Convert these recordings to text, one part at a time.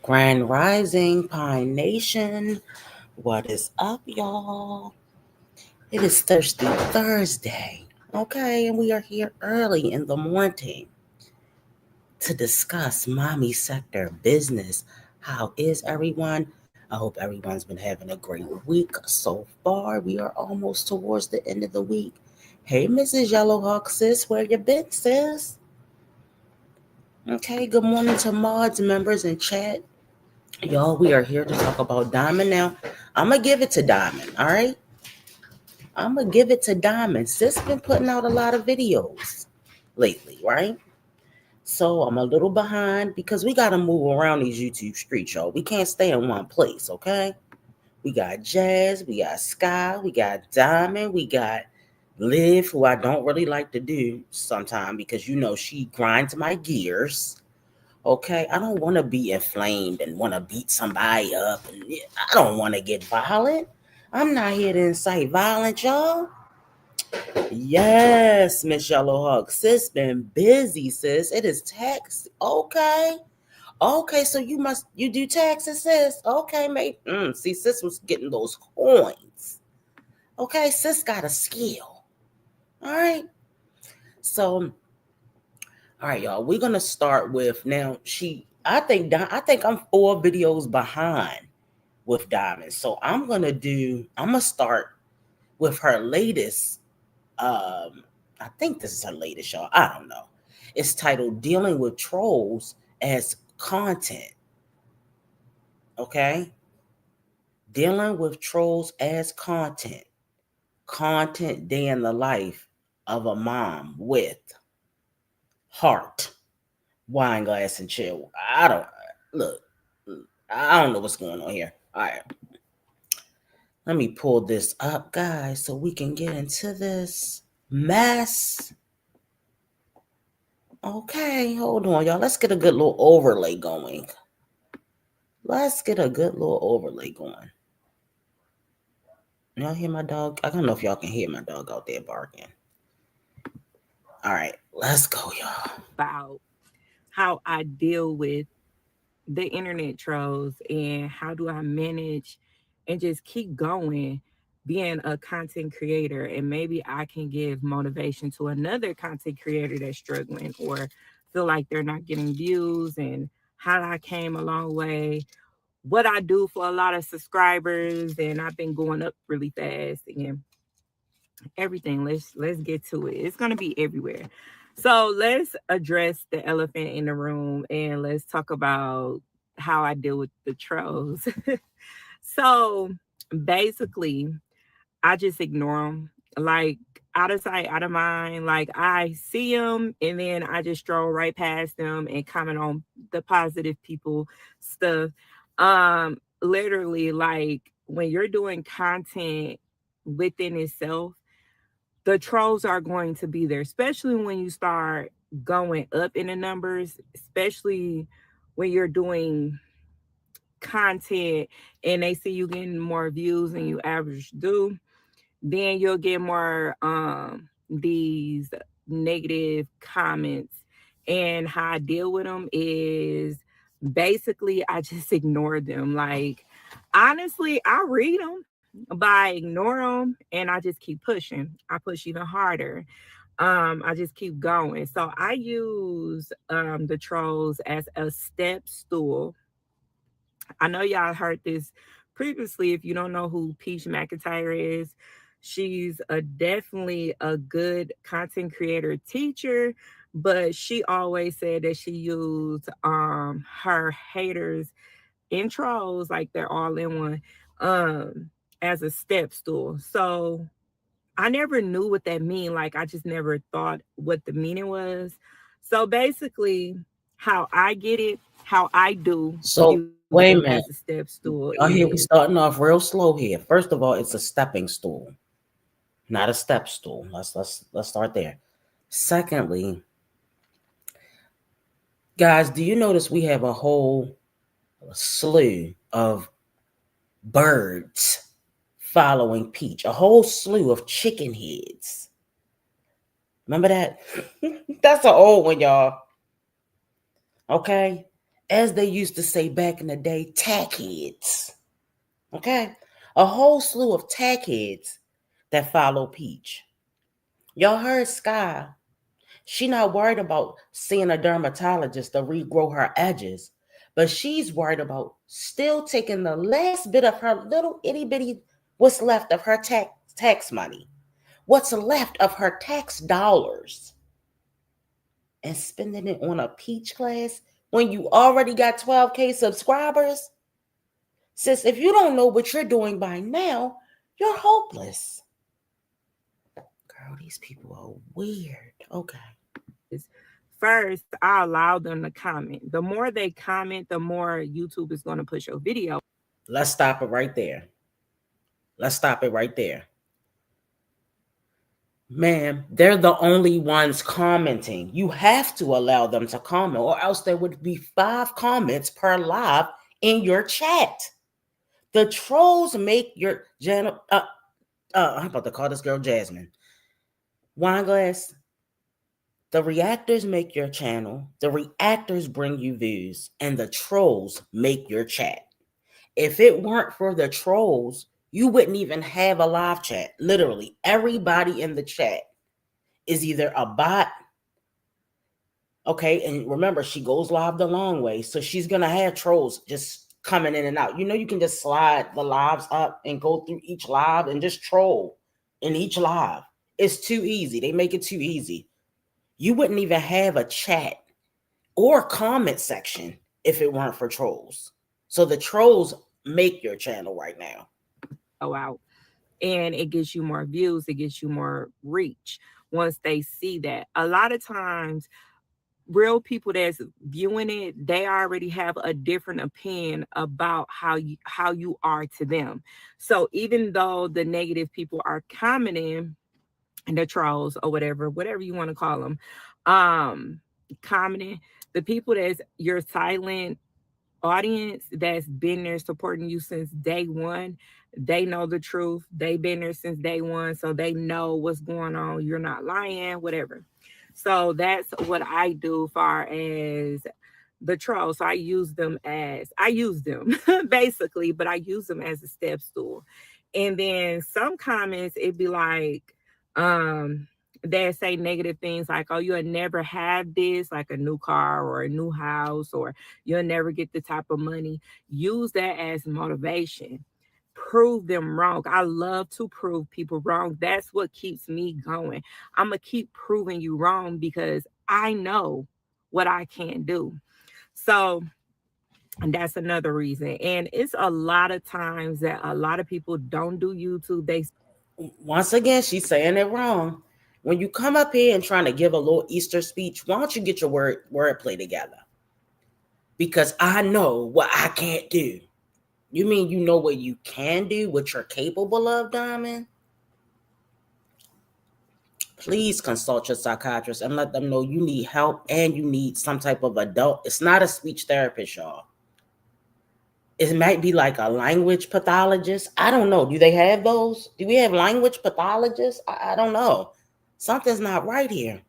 Grand Rising, Pine Nation. What is up, y'all? It is Thirsty Thursday. Okay, and we are here early in the morning to discuss mommy sector business. How is everyone? I hope everyone's been having a great week so far. We are almost towards the end of the week. Hey, Mrs. Yellowhawk, sis, where you been, sis? Okay, good morning to mods, members, and chat. Y'all, we are here to talk about Diamond now. I'm going to give it to Diamond, all right? I'm going to give it to Diamond. Sis been putting out a lot of videos lately, right? So I'm a little behind because we got to move around these YouTube streets, y'all. We can't stay in one place, okay? We got Jazz, we got Sky, we got Diamond, we got Liv, who I don't really like to do sometimes because, she grinds my gears. Okay, I don't want to be inflamed and want to beat somebody up. And I don't want to get violent. I'm not here to incite violence, y'all. Yes, Miss Yellowhawk. Sis been busy, sis. It is tax. Okay. Okay, so you do taxes, sis. Okay, mate. See, sis was getting those coins. Okay, sis got a skill. All right. So all right, y'all. We're gonna start with now. I think I'm 4 videos behind with Diamond. So I'm gonna start with her latest. I think this is her latest, y'all. I don't know. It's titled Dealing with Trolls as Content. Okay? Dealing with Trolls as Content. Content day in the life of a mom with heart. Wine glass and chill. I don't look. I don't know what's going on here. All right, let me pull this up, guys, so we can get into this mess. Okay, hold on, y'all. Let's get a good little overlay going. Let's get a good little overlay going. Y'all hear my dog? I don't know if y'all can hear my dog out there barking. All right, let's go, y'all. About how I deal with the internet trolls and how do I manage and just keep going being a content creator, and maybe I can give motivation to another content creator that's struggling or feel like they're not getting views, and how I came a long way, what I do for a lot of subscribers, and I've been going up really fast and everything. Let's get to it. It's gonna be everywhere. So let's address the elephant in the room and let's talk about how I deal with the trolls. So basically, I just ignore them. Like, out of sight, out of mind. Like, I see them and then I just stroll right past them and comment on the positive people stuff. Literally, like, when you're doing content within itself, the trolls are going to be there, especially when you start going up in the numbers, especially when you're doing content and they see you getting more views than you average do. Then you'll get more these negative comments. And how I deal with them is basically I just ignore them. Like, honestly, I read them, but I ignore them and I just keep pushing. I push even harder. I just keep going. So I use the trolls as a step stool. I know y'all heard this previously. If you don't know who Peach McIntyre is, she's definitely a good content creator teacher, but she always said that she used her haters intros, like they're all in one, as a step stool. So I never knew what that mean. Like, I just never thought what the meaning was. So basically, how I get it, how I do So use them wait a as a minute. step stool Y'all is here we starting off real slow here. First of all, it's a stepping stool, not a step stool. Let's start there. Secondly, guys, do you notice we have a whole slew of birds following Peach? A whole slew of chicken heads. Remember that? That's an old one, y'all. Okay. as they used to say back in the day, tackheads. Okay? A whole slew of tackheads that follow Peach. Y'all heard Sky. She not worried about seeing a dermatologist to regrow her edges, but she's worried about still taking the last bit of her little itty bitty, what's left of her tax money, what's left of her tax dollars, and spending it on a Peach class when you already got 12K subscribers. Sis, if you don't know what you're doing by now, you're hopeless. Girl, these people are weird. Okay. First, I allow them to comment. The more they comment, the more YouTube is going to push your video. Let's stop it right there. Let's stop it right there. Ma'am, they're the only ones commenting. You have to allow them to comment, or else there would be 5 comments per live in your chat. The trolls make your I'm about to call this girl Jasmine. Wine glass. The reactors make your channel, the reactors bring you views, and the trolls make your chat. If it weren't for the trolls, you wouldn't even have a live chat. Literally, everybody in the chat is either a bot, okay, and remember, she goes live the long way, so she's gonna have trolls just coming in and out. You know, you can just slide the lives up and go through each live and just troll in each live. It's too easy. They make it too easy. You wouldn't even have a chat or comment section if it weren't for trolls. So the trolls make your channel right now. Go out, and it gets you more views, it gets you more reach once they see that. A lot of times, real people that's viewing it, they already have a different opinion about how you are to them. So even though the negative people are commenting, and the trolls or whatever you want to call them, um commenting, the people that's your silent audience that's been there supporting you since day one, they know the truth. They've been there since day one, so they know what's going on. You're not lying, whatever. So that's what I do far as the trolls. So I use them basically, but I use them as a step stool. And then some comments, it'd be like, they say negative things like, oh, you'll never have this, like a new car or a new house, or you'll never get the type of money. Use that as motivation. Prove them wrong. I love to prove people wrong. That's what keeps me going. I'm going to keep proving you wrong because I know what I can do. So, and that's another reason. And it's a lot of times that a lot of people don't do YouTube. They Once again, she's saying it wrong. When you come up here and trying to give a little Easter speech, why don't you get your wordplay together? Because I know what I can't do. You mean you know what you can do, what you're capable of, Diamond? Please consult your psychiatrist and let them know you need help and you need some type of adult. It's not a speech therapist, y'all. It might be like a language pathologist. I don't know. Do they have those? Do we have language pathologists? I don't know. Something's not right here.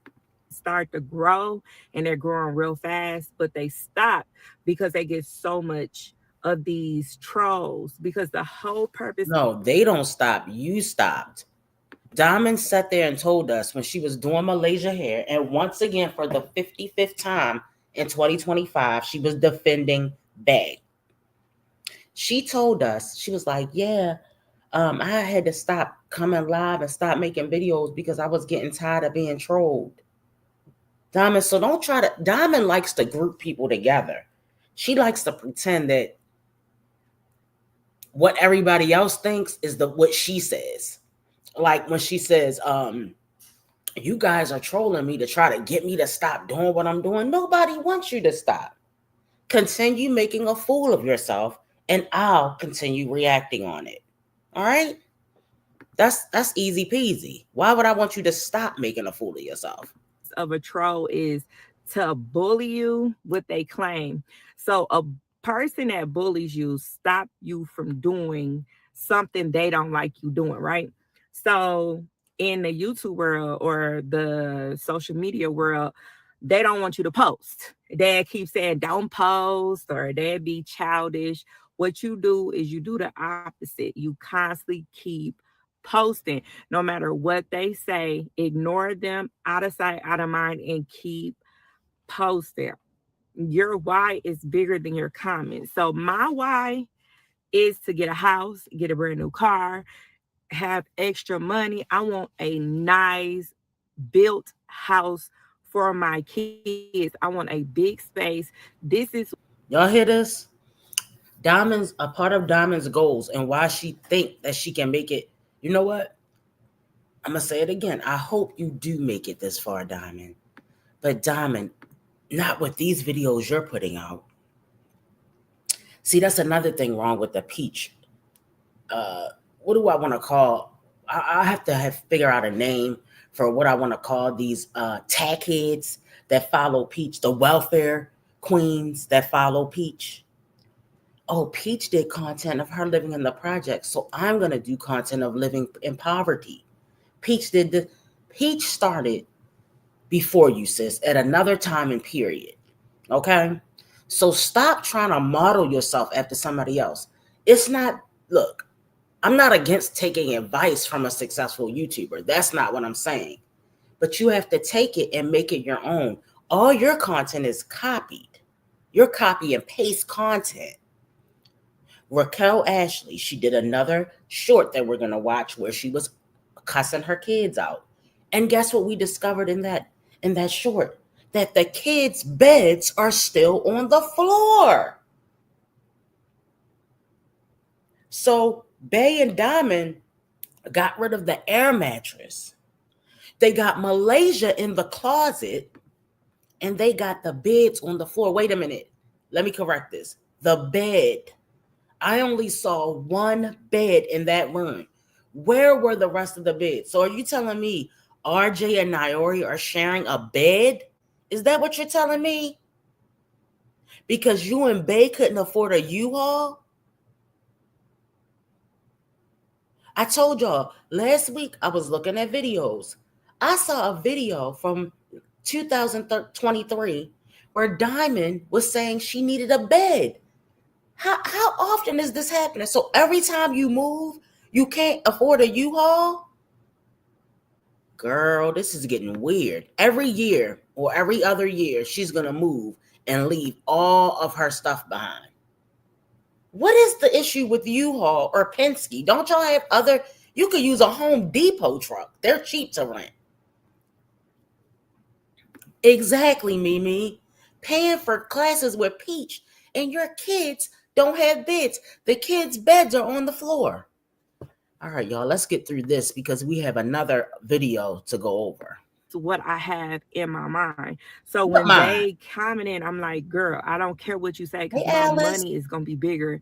start to grow and they're growing real fast, but they stop because they get so much of these trolls, because the whole purpose. No, they don't stop. You stopped. Diamond sat there and told us when she was doing Malaysia hair, and once again for the 55th time in 2025, she was defending Bay. She told us, she was like, yeah, I had to stop coming live and stop making videos because I was getting tired of being trolled. Diamond, so don't try to, Diamond likes to group people together. She likes to pretend that what everybody else thinks is what she says. Like when she says, you guys are trolling me to try to get me to stop doing what I'm doing. Nobody wants you to stop. Continue making a fool of yourself, and I'll continue reacting on it. All right? That's easy peasy. Why would I want you to stop making a fool of yourself? Of a troll is to bully you what they claim. So a person that bullies you stop you from doing something they don't like you doing, right? So in the YouTube world or the social media world, they don't want you to post. Dad keeps saying don't post or dad be childish. What you do is you do the opposite. You constantly keep posting no matter what they say. Ignore them, out of sight, out of mind, and keep posting. Your why is bigger than your comments. So my why is to get a house, get a brand new car, have extra money. I want a nice built house for my kids. I want a big space. This is Y'all hear this? Diamond's a part of Diamond's goals and why she think that she can make it. You know what? I'm gonna say it again. I hope you do make it this far, Diamond. But Diamond, not with these videos you're putting out. See, that's another thing wrong with the peach. Uh, what do I want to call? I have to figure out a name for what I want to call these tack heads that follow Peach, the welfare queens that follow Peach. Oh, Peach did content of her living in the project, so I'm gonna do content of living in poverty. Peach did the Peach started before you, sis, at another time and period. Okay? So stop trying to model yourself after somebody else. It's not, look, I'm not against taking advice from a successful YouTuber. That's not what I'm saying. But you have to take it and make it your own. All your content is copied. You're copy and paste content. Raquel Ashley, she did another short that we're going to watch where she was cussing her kids out. And guess what we discovered in that short? That the kids' beds are still on the floor. So Bay and Diamond got rid of the air mattress. They got Malaysia in the closet and they got the beds on the floor. Wait a minute. Let me correct this. The bed. I only saw one bed in that room. Where were the rest of the beds? So are you telling me RJ and Naori are sharing a bed? Is that what you're telling me? Because you and Bay couldn't afford a U-Haul? I told y'all last week I was looking at videos. I saw a video from 2023 where Diamond was saying she needed a bed. How often is this happening? So every time you move, you can't afford a U-Haul? Girl, this is getting weird. Every year or every other year, she's going to move and leave all of her stuff behind. What is the issue with U-Haul or Penske? Don't y'all have other? You could use a Home Depot truck. They're cheap to rent. Exactly, Mimi. Paying for classes with Peach and your kids don't have beds. The kids' beds are on the floor. All right, y'all, let's get through this because we have another video to go over. what I have in my mind. So What when mine? they comment, I'm like, girl, I don't care what you say Hey, because my Alice. money is gonna be bigger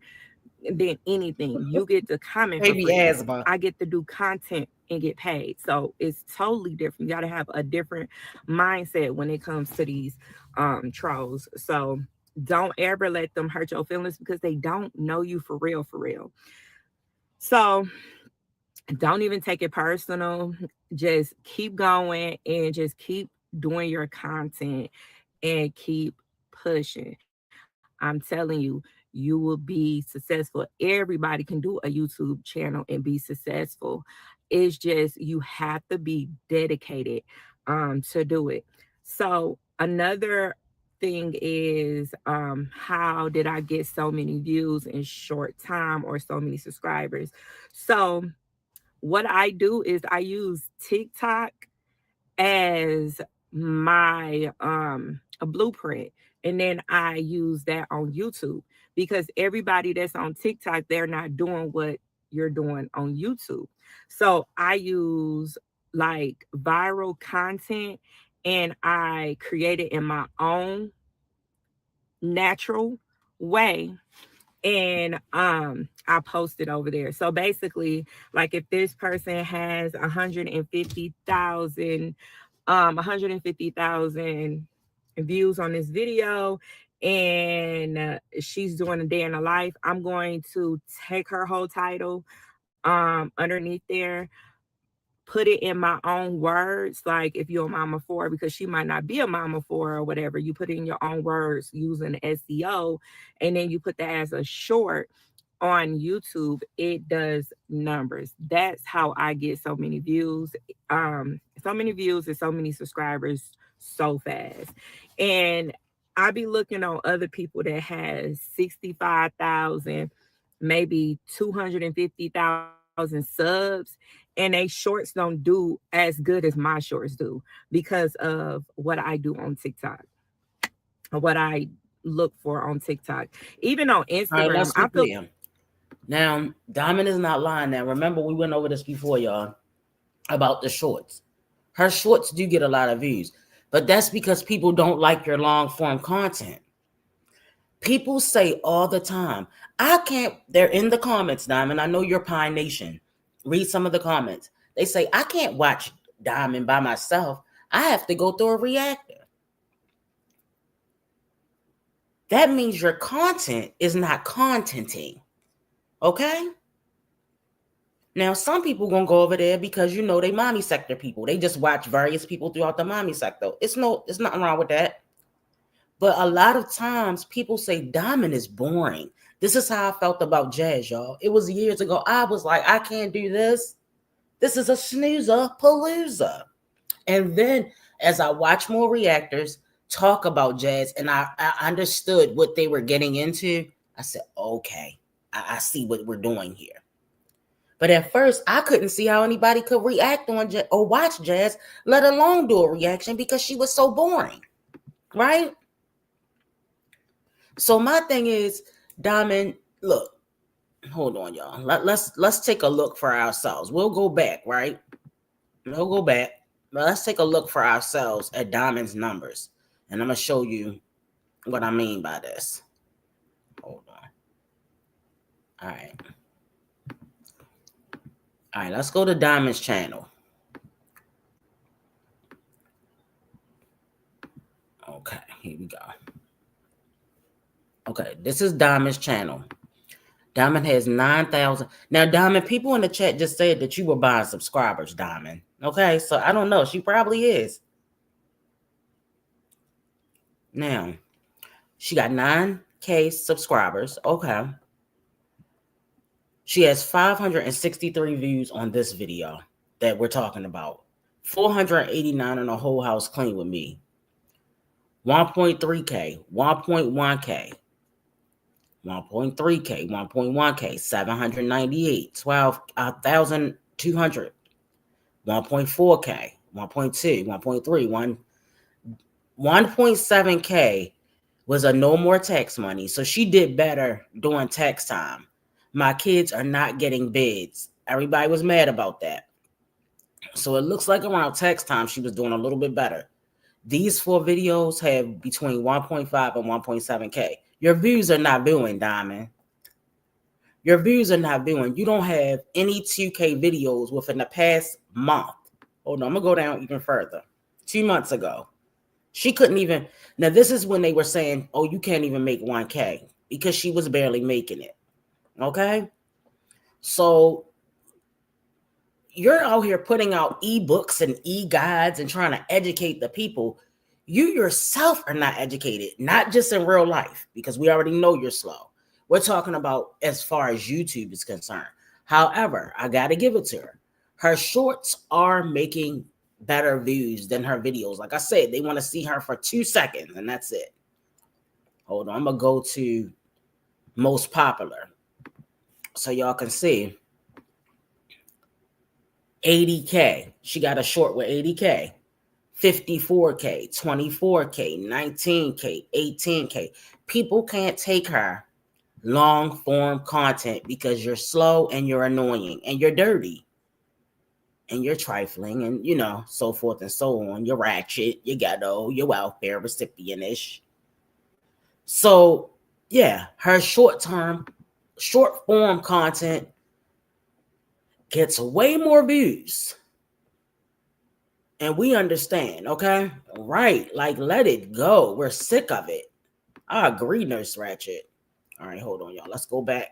than anything. You get to comment for Baby free. asthma. I get to do content and get paid. So it's totally different. You got to have a different mindset when it comes to these trolls. So don't ever let them hurt your feelings because they don't know you for real, for real. So don't even take it personal. Just keep going and just keep doing your content and keep pushing. I'm telling you, you will be successful. Everybody can do a YouTube channel and be successful. It's just you have to be dedicated to do it. So another thing is how did I get so many views in short time or so many subscribers? So what I do is I use TikTok as my a blueprint, and then I use that on YouTube because everybody that's on TikTok, they're not doing what you're doing on YouTube. So I use like viral content and I create it in my own natural way, and I post it over there. So basically, like if this person has 150,000 views on this video, and she's doing a day in her life, I'm going to take her whole title underneath there, put it in my own words, like if you're a mama for, because she might not be a mama for or whatever, you put it in your own words using SEO, and then you put that as a short on YouTube, it does numbers. That's how I get so many views and so many subscribers so fast. And I be looking on other people that has 65,000, maybe 250,000 subs, and they shorts don't do as good as my shorts do because of what I do on TikTok or what I look for on TikTok. Even on All right, Instagram, let's I be feel clear. Now, Diamond is not lying. Now, remember we went over this before, y'all, about the shorts. Her shorts do get a lot of views, but that's because people don't like your long form content. People say all the time, I can't, they're in the comments, Diamond. I know you're Pine Nation. Read some of the comments. They say, I can't watch Diamond by myself. I have to go through a reactor. That means your content is not contenting. Okay? Now, some people gonna go over there because they mommy sector people. They just watch various people throughout the mommy sector. It's nothing wrong with that. But a lot of times people say Diamond is boring. This is how I felt about jazz, y'all. It was years ago. I was like, I can't do this. This is a snoozer palooza. And then as I watch more reactors talk about jazz and I understood what they were getting into, I said, okay, I see what we're doing here. But at first, I couldn't see how anybody could react on or watch jazz, let alone do a reaction because she was so boring, right? So my thing is, Diamond, look, hold on, y'all. Let's take a look for ourselves. We'll go back, right? We'll go back, but let's take a look for ourselves at Diamond's numbers, and I'm gonna show you what I mean by this. Hold on. All right. All right, let's go to Diamond's channel. Okay, here we go. Okay, this is Diamond's channel. Diamond has 9,000. Now, Diamond, people in the chat just said that you were buying subscribers, Diamond. Okay, so I don't know. She probably is. Now, she got 9K subscribers. Okay. She has 563 views on this video that we're talking about. 489 on a whole house clean with me. 1.3K, 1.1K, 1.3K, 1.1K, 798, 12,200, 1.4K, 1.2, 1.3, 1.7K was a no more tax money. So she did better during tax time. My kids are not getting bids. Everybody was mad about that. So it looks like around tax time, she was doing a little bit better. These 4 videos have between 1.5 and 1.7K. Your views are not viewing, Diamond. Your views are not viewing. You don't have any 2K videos within the past month. Hold on, I'm going to go down even further. 2 months ago. She couldn't even. Now, this is when they were saying, oh, you can't even make 1K because she was barely making it. Okay? So you're out here putting out ebooks and e-guides and trying to educate the people. You yourself are not educated, not just in real life, because we already know you're slow. We're talking about as far as YouTube is concerned. However, I got to give it to her. Her shorts are making better views than her videos. Like I said, they want to see her for 2 seconds, and that's it. Hold on, I'm going to go to most popular so y'all can see. 80K. She got a short with 80K. 54K, 24K, 19K, 18K. People can't take her long form content because you're slow and you're annoying and you're dirty and you're trifling and so forth and so on. You're ratchet, you ghetto, you're welfare recipient-ish. So yeah, her short form content gets way more views. And we understand, okay? Right. Like, let it go. We're sick of it. I agree, Nurse Ratchet. All right, hold on, y'all. Let's go back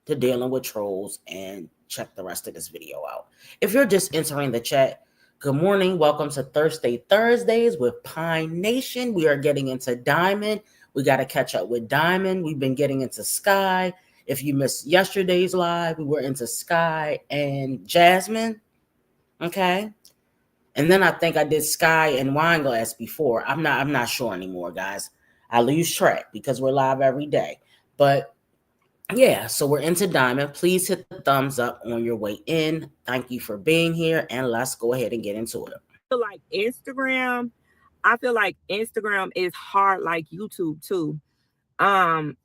to dealing with trolls and check the rest of this video out. If you're just entering the chat, good morning. Welcome to Thursday Thursdays with Pine Nation. We are getting into Diamond. We got to catch up with Diamond. We've been getting into Sky. If you missed yesterday's live, we were into Sky and Jasmine. Okay. And then I think I did Sky and Wineglass before. I'm not sure anymore, guys. I lose track because we're live every day. But yeah, so we're into Diamond. Please hit the thumbs up on your way in. Thank you for being here, and let's go ahead and get into it. Like Instagram, I feel like Instagram is hard like YouTube too.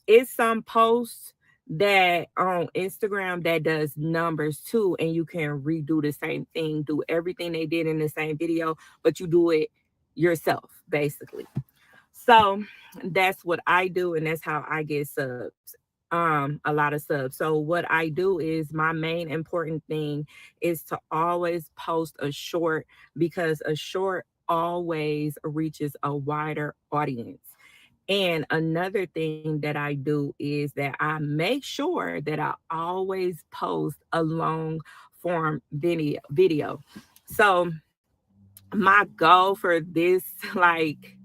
It's some posts that on Instagram that does numbers too, and you can redo the same thing, do everything they did in the same video, but you do it yourself, basically. So that's what I do, and that's how I get subs. A lot of subs. So what I do is my main important thing is to always post a short, because a short always reaches a wider audience. And another thing that I do is that I make sure that I always post a long form video. So my goal for this, like,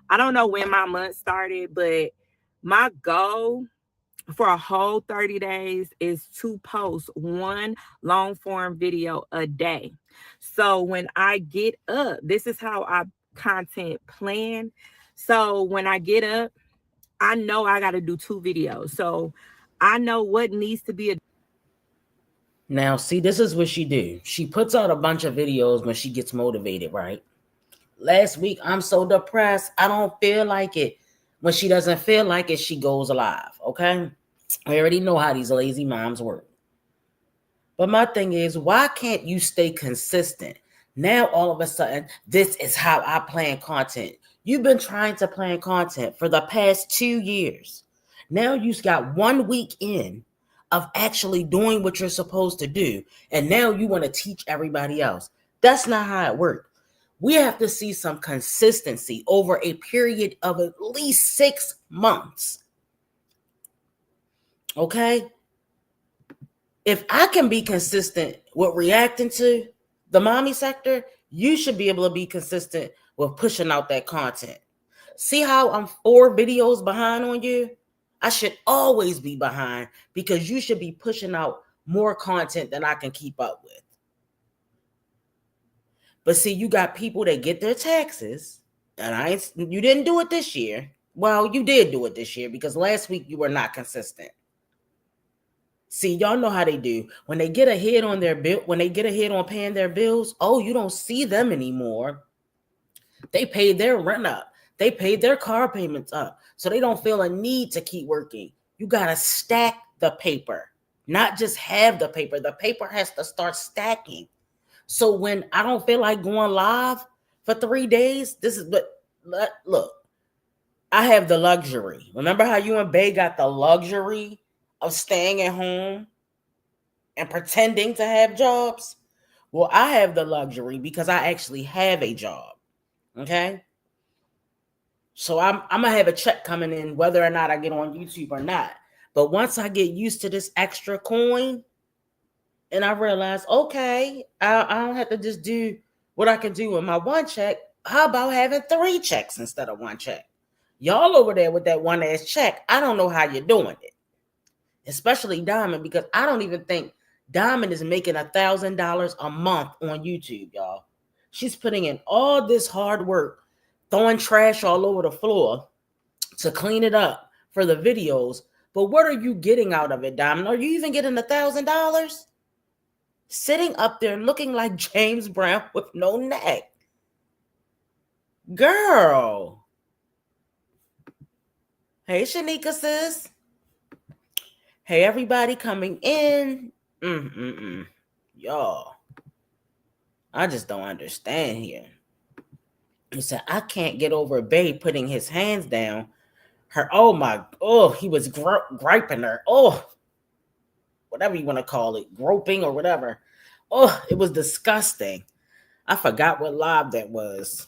I don't know when my month started, but my goal for a whole 30 days is to post one long form video a day. So when I get up, this is how I content plan. So when I get up, I know I got to do 2 videos. So I know what needs to be. Now, see, this is what she do. She puts out a bunch of videos when she gets motivated, right? Last week, I'm so depressed. I don't feel like it. When she doesn't feel like it, she goes live, okay? I already know how these lazy moms work. But my thing is, why can't you stay consistent? Now, all of a sudden, this is how I plan content. You've been trying to plan content for the past 2 years. Now you've got 1 week in of actually doing what you're supposed to do. And now you want to teach everybody else. That's not how it works. We have to see some consistency over a period of at least 6 months. Okay? If I can be consistent with reacting to the mommy sector, you should be able to be consistent with pushing out that content. See how I'm 4 videos behind on you? I should always be behind because you should be pushing out more content than I can keep up with. But see, you got people that get their taxes, and you didn't do it this year. Well, you did do it this year because last week you were not consistent. See, y'all know how they do. When they get ahead on their bill, when they get ahead on paying their bills, oh, you don't see them anymore. They paid their rent up. They paid their car payments up. So they don't feel a need to keep working. You got to stack the paper, not just have the paper. The paper has to start stacking. So when I don't feel like going live for 3 days, look, I have the luxury. Remember how you and Bay got the luxury of staying at home and pretending to have jobs? Well, I have the luxury because I actually have a job. Okay? So I'm gonna have a check coming in whether or not I get on YouTube or not. But once I get used to this extra coin and I realize, okay, I don't have to just do what I can do with my 1 check. How about having 3 checks instead of 1 check? Y'all over there with that one ass check, I don't know how you're doing it. Especially Diamond, because I don't even think Diamond is making $1,000 a month on YouTube, y'all. She's putting in all this hard work, throwing trash all over the floor to clean it up for the videos. But what are you getting out of it, Diamond? Are you even getting $1,000? Sitting up there looking like James Brown with no neck. Girl. Hey, Shanika, sis. Hey, everybody coming in. Y'all, I just don't understand here. He said, I can't get over Bay putting his hands down. He was griping her. Oh, whatever you want to call it, groping or whatever. Oh, it was disgusting. I forgot what live that was.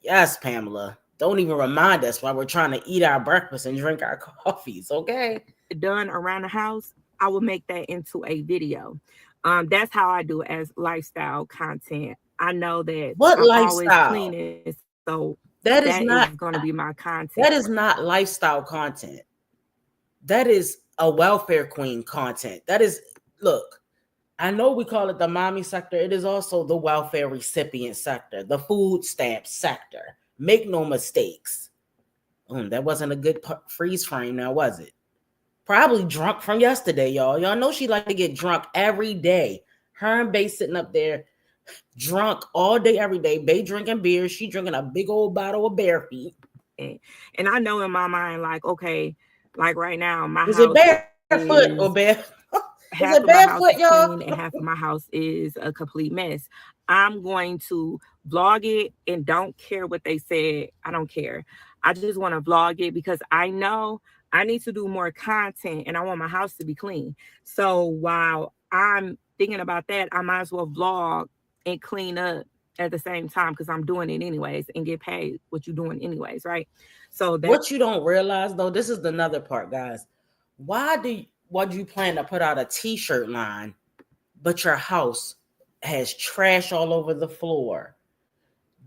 Yes, Pamela. Don't even remind us while we're trying to eat our breakfast and drink our coffees, okay? Done around the house, I will make that into a video. That's how I do as lifestyle content. I know that What I'm always lifestyle? cleaning, so that That is is going to be not my content. that is not lifestyle content. That is a welfare queen content. That is, look, I know we call it the mommy sector. It is also the welfare recipient sector, the food stamp sector. Make no mistakes. That wasn't a good freeze frame now, was it? Probably drunk from yesterday, y'all. Y'all know she like to get drunk every day. Her and Bay sitting up there drunk all day, every day. Bay drinking beer. She drinking a big old bottle of Bear Feet. And I know in my mind, like, okay, like right now, my Is it house barefoot is or bare? Is it half of my barefoot, house is y'all? clean and half of my house is a complete mess. I'm going to vlog it and don't care what they said. I don't care. I just want to vlog it because I know I need to do more content and I want my house to be clean. So while I'm thinking about that, I might as well vlog and clean up at the same time because I'm doing it anyways and get paid what you're doing anyways, right? So that's What you don't realize though, this is another part, guys. Why do you plan to put out a t-shirt line, but your house has trash all over the floor,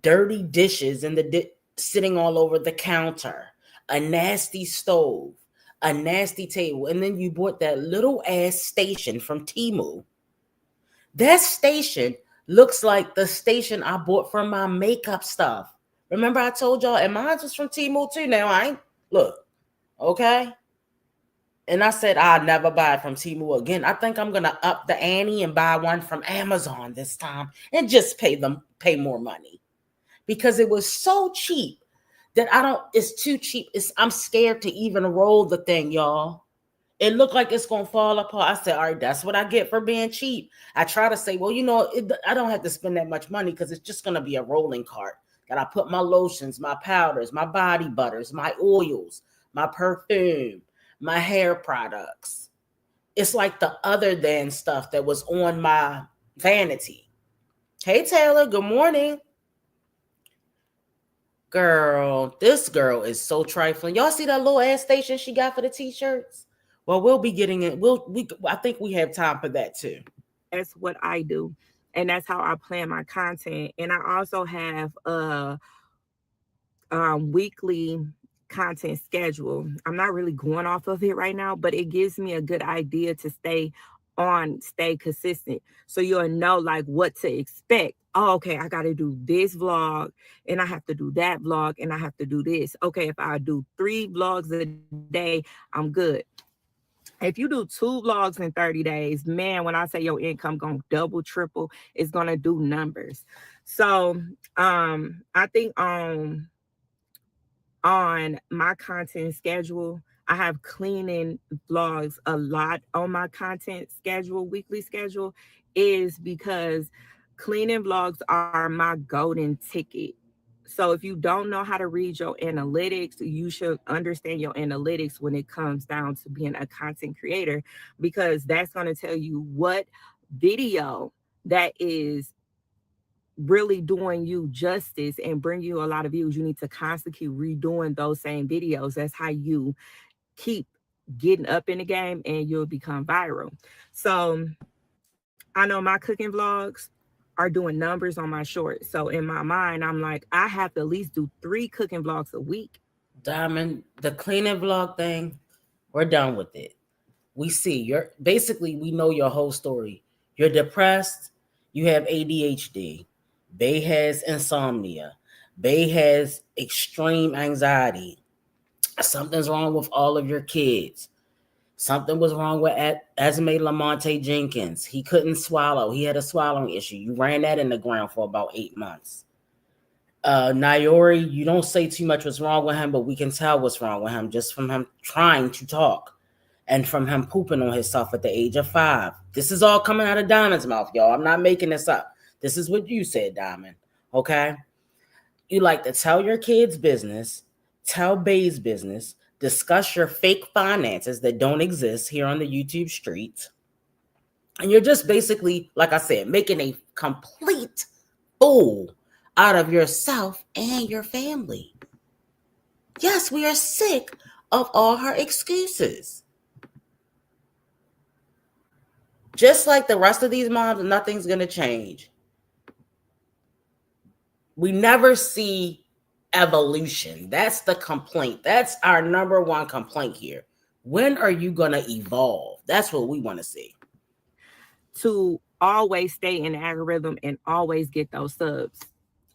dirty dishes in the sitting all over the counter, a nasty stove, a nasty table, and then you bought that little ass station from Temu. That station looks like the station I bought for my makeup stuff. Remember I told y'all, and mine was from Temu too. Now I ain't look, okay. And I said I'll never buy from Temu again. I think I'm gonna up the ante and buy one from Amazon this time and just pay more money because it was so cheap that I don't. It's too cheap. I'm scared to even roll the thing, y'all. It looked like it's gonna fall apart. I said, all right, that's what I get for being cheap. I try to say, well, I don't have to spend that much money because it's just gonna be a rolling cart that I put my lotions, my powders, my body butters, my oils, my perfume, my hair products. It's like the other than stuff that was on my vanity. Hey Taylor, good morning. Girl, this girl is so trifling. Y'all see that little ass station she got for the t-shirts? Well, we'll be getting it. I think we have time for that too. that's what I do. And that's how I plan my content. And I also have a weekly content schedule. I'm not really going off of it right now, but it gives me a good idea to stay consistent. So you'll know like what to expect. Oh, okay, I got to do this vlog and I have to do that vlog and I have to do this. Okay, if I do 3 vlogs a day, I'm good. If you do 2 vlogs in 30 days, man, when I say your income gonna double, triple, it's gonna do numbers. So I think on my content schedule, I have cleaning vlogs a lot on my content schedule, weekly schedule, is because cleaning vlogs are my golden ticket. So if you don't know how to read your analytics, you should understand your analytics when it comes down to being a content creator, because that's going to tell you what video that is really doing you justice and bring you a lot of views. You need to constantly keep redoing those same videos. That's how you keep getting up in the game and you'll become viral. So I know my cooking vlogs are doing numbers on my shorts. So in my mind, I'm like, I have to at least do 3 cooking vlogs a week. Diamond, the cleaning vlog thing, we're done with it. We see we know your whole story. You're depressed, you have ADHD. Bay has insomnia. Bay has extreme anxiety. Something's wrong with all of your kids. Something was wrong with Esme Lamonte Jenkins. He couldn't swallow. He had a swallowing issue. You ran that in the ground for about 8 months. Nayori, you don't say too much what's wrong with him, but we can tell what's wrong with him just from him trying to talk and from him pooping on himself at the age of 5. This is all coming out of Diamond's mouth, y'all. I'm not making this up. This is what you said, Diamond. Okay? You like to tell your kids' business, tell Bay's business, discuss your fake finances that don't exist here on the YouTube streets. And you're just basically, like I said, making a complete fool out of yourself and your family. Yes, we are sick of all her excuses. Just like the rest of these moms, nothing's going to change. We never see evolution. That's the complaint. That's our number one complaint here. When are you going to evolve? That's what we want to see. To always stay in the algorithm and always get those subs.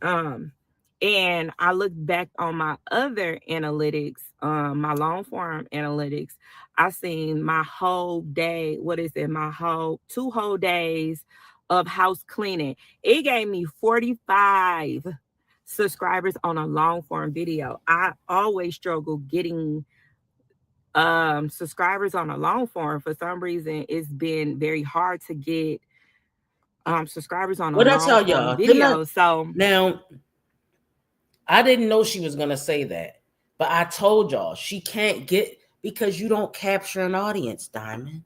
Um, and I look back on my other analytics, my long form analytics. I seen my whole day. What is it? My whole 2 whole days of house cleaning. It gave me 45 subscribers on a long form video. I always struggle getting subscribers on a long form. For some reason it's been very hard to get subscribers on a What I long tell form y'all? Didn't I? video. So Now, I didn't know she was going to say that, but I told y'all she can't get because you don't capture an audience, Diamond.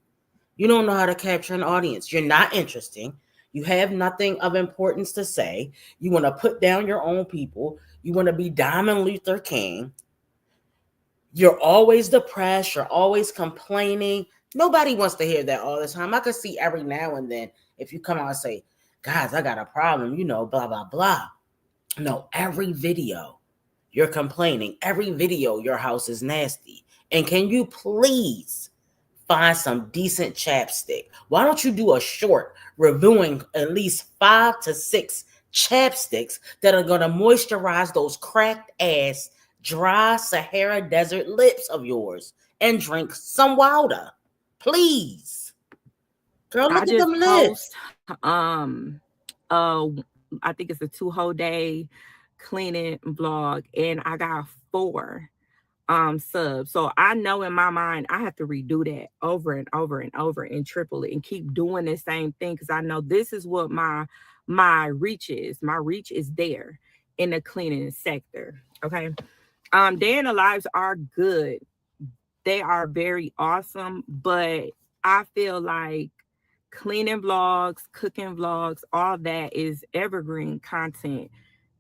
You don't know how to capture an audience. You're not interesting. You have nothing of importance to say. You want to put down your own people. You want to be Diamond Luther King. You're always depressed. You're always complaining. Nobody wants to hear that all the time. I could see every now and then if you come out and say, guys, I got a problem, blah, blah, blah. No, every video you're complaining. Every video your house is nasty. And can you please find some decent chapstick? Why don't you do a short reviewing at least 5 to 6 chapsticks that are going to moisturize those cracked ass, dry Sahara Desert lips of yours and drink some water? Please. Girl, I look at them just lips. post uh I think it's a 2 whole day cleaning vlog, and I got 4 subs. So I know in my mind I have to redo that over and over and over and triple it and keep doing the same thing, because I know this is what my reach is. My reach is there in the cleaning sector. Okay. Day in the lives are good. They are very awesome, but I feel like cleaning vlogs, cooking vlogs, all that is evergreen content.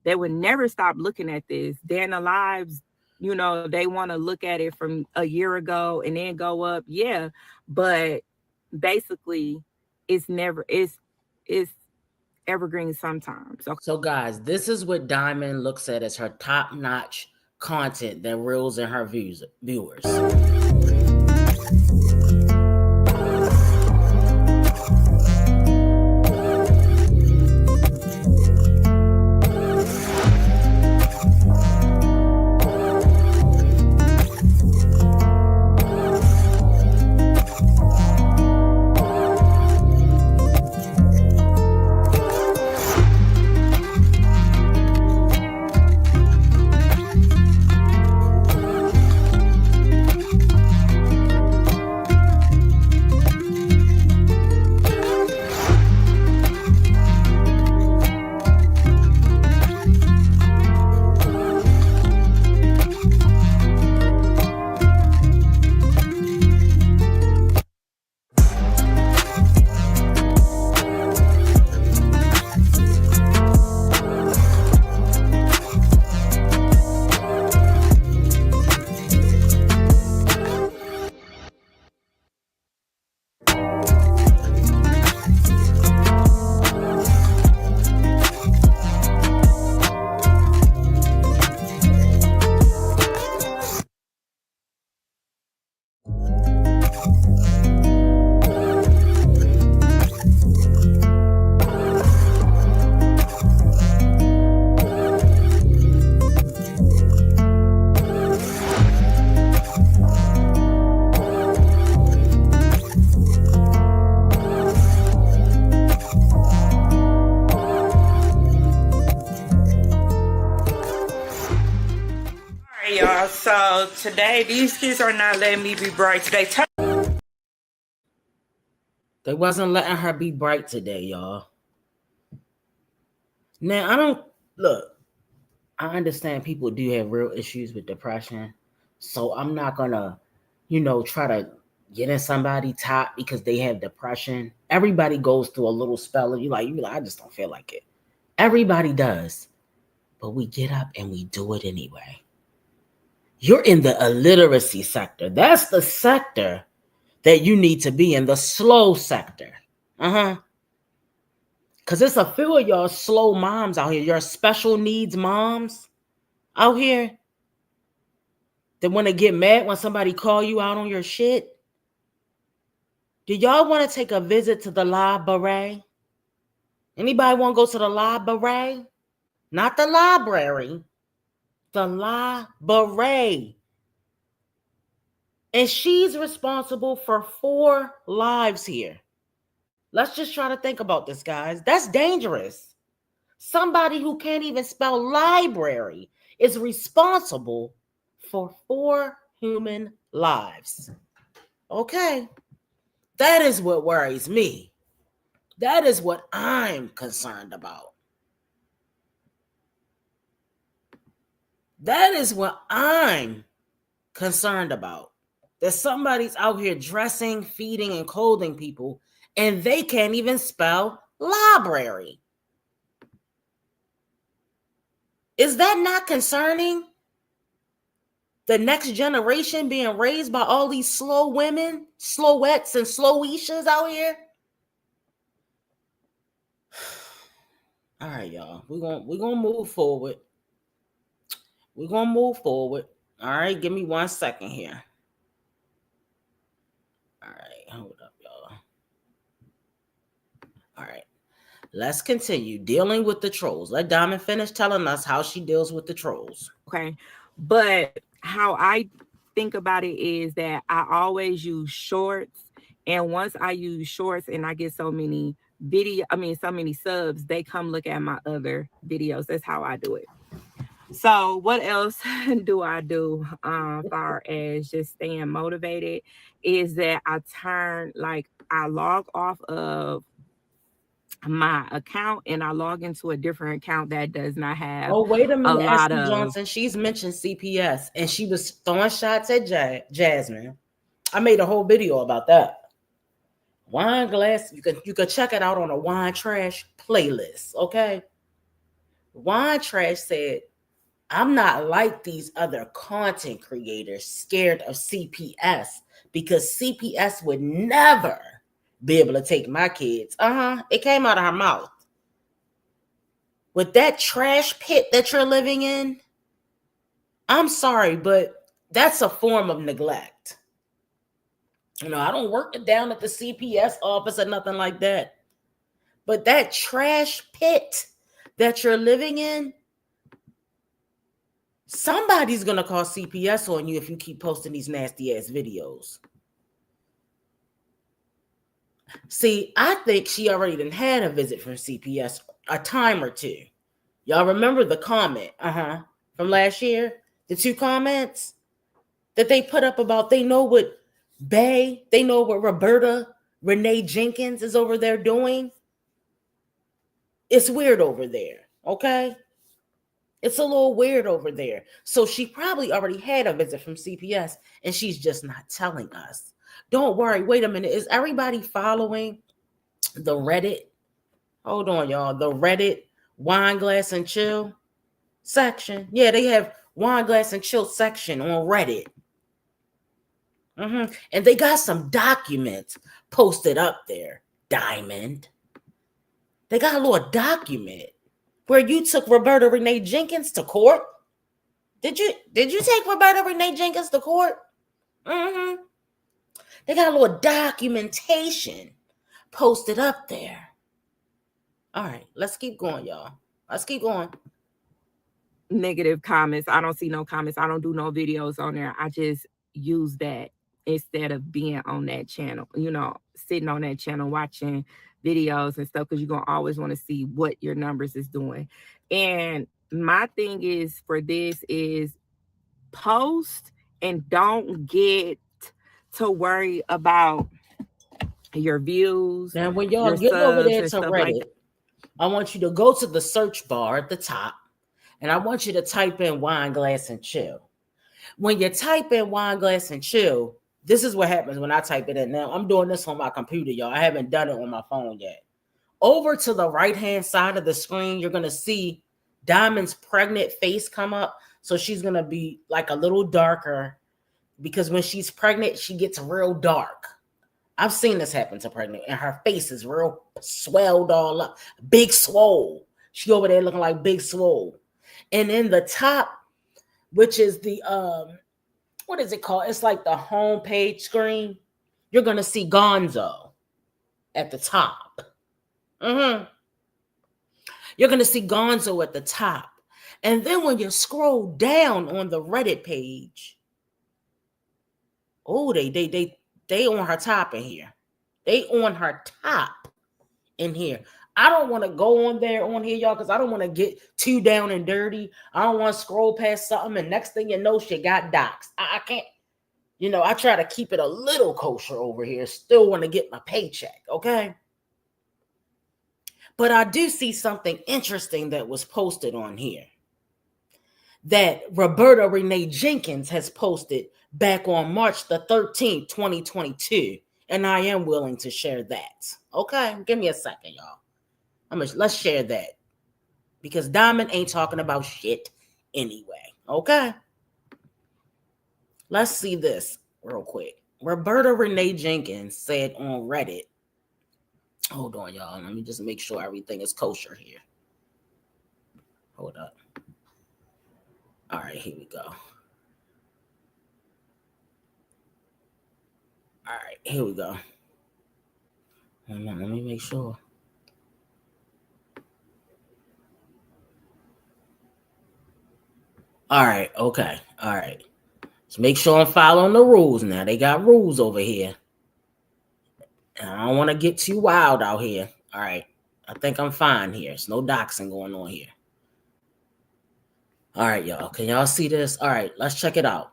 They would never stop looking at this. Day in the lives, they want to look at it from a year ago and then go up. Yeah. But basically it's evergreen sometimes. Okay. So, guys, this is what Diamond looks at as her top-notch content that reels in her viewers. Y'all, so today these kids are not letting me be bright today. They wasn't letting her be bright today, y'all. Now, I understand people do have real issues with depression. So I'm not gonna, try to get in somebody's top because they have depression. Everybody goes through a little spell and you like, I just don't feel like it. Everybody does. But we get up and we do it anyway. You're in the illiteracy sector. That's the sector that you need to be in, the slow sector. Uh-huh. Cause it's a few of y'all slow moms out here, your special needs moms out here that want to get mad when somebody call you out on your shit. Do y'all want to take a visit to the library? Anybody want to go to the library? Not the library, the library. And she's responsible for 4 lives here. Let's just try to think about this, guys. That's dangerous. Somebody who can't even spell library is responsible for 4 human lives. Okay. That is what worries me. That is what I'm concerned about. That is what I'm concerned about. That somebody's out here dressing, feeding, and clothing people, and they can't even spell library. Is that not concerning? The next generation being raised by all these slow women, slowettes, and slowishes out here? All right, y'all. We're gonna move forward. We're gonna move forward. All right, give me 1 second here. All right, hold up, y'all. All right, let's continue dealing with the trolls. Let Diamond finish telling us how she deals with the trolls. Okay. But how I think about it is that I always use shorts. And once I use shorts and I get so many so many subs, they come look at my other videos. That's how I do it. So what else do I do far as just staying motivated is that I log off of my account and I log into a different account that does not have Oh, wait a a minute, lot Ashley of. Johnson. She's mentioned CPS, and she was throwing shots at Jasmine. I made a whole video about that. Wine glass, you can check it out on a Wine Trash playlist, okay? Wine Trash said, I'm not like these other content creators scared of CPS because CPS would never be able to take my kids. It came out of her mouth. With that trash pit that you're living in, I'm sorry, but that's a form of neglect. I don't work it down at the CPS office or nothing like that. But that trash pit that you're living in, somebody's going to call CPS on you if you keep posting these nasty ass videos. See, I think she already done had a visit from CPS a time or two. Y'all remember the comment, from last year? The 2 comments that they put up about they know what Roberta Renee Jenkins is over there doing. It's weird over there, okay? It's a little weird over there. So she probably already had a visit from CPS and she's just not telling us. Don't worry. Wait a minute. Is everybody following the Reddit? Hold on, y'all. The Reddit Wine Glass and Chill section. Yeah, they have Wine Glass and Chill section on Reddit. And they got some documents posted up there, Diamond. They got a little document where you took Roberta Renee Jenkins to court. Did you take Roberta Renee Jenkins to court? They got a little documentation posted up there. All right, let's keep going, y'all. Let's keep going. Negative comments. I don't see no comments. I don't do no videos on there. I just use that instead of being on that channel, sitting on that channel watching videos and stuff, because you're going to always want to see what your numbers is doing. And my thing is for this is post and don't get to worry about your views. Now, when y'all getting over there to Reddit, I want you to go to the search bar at the top and I want you to type in Wine Glass and Chill. When you type in Wine Glass and Chill, this is what happens when I type it in. Now, I'm doing this on my computer, y'all. I haven't done it on my phone yet. Over to the right-hand side of the screen, you're going to see Diamond's pregnant face come up. So she's going to be like a little darker because when she's pregnant, she gets real dark. I've seen this happen to pregnant, and her face is real swelled all up, big swole. She over there looking like big swole. And in the top, which is the what is it called? It's like the home page screen. You're gonna see Gonzo at the top. Mm-hmm. You're gonna see Gonzo at the top. And then when you scroll down on the Reddit page, oh, they on her top in here. They on her top in here. I don't want to go on here, y'all, because I don't want to get too down and dirty. I don't want to scroll past something, and next thing you know, she got doxxed. I can't, I try to keep it a little kosher over here. Still want to get my paycheck, okay? But I do see something interesting that was posted on here that Roberta Renee Jenkins has posted back on March the 13th, 2022. And I am willing to share that. Okay, give me a second, y'all. Let's share that. Because Diamond ain't talking about shit anyway. Okay? Let's see this real quick. Roberta Renee Jenkins said on Reddit, hold on, y'all. Let me just make sure everything is kosher here. Hold up. All right, here we go. All right, here we go. Let me make sure. All right, okay. All right. Just make sure I'm following the rules now. They got rules over here. And I don't want to get too wild out here. All right. I think I'm fine here. There's no doxing going on here. All right, y'all. Can y'all see this? All right, let's check it out.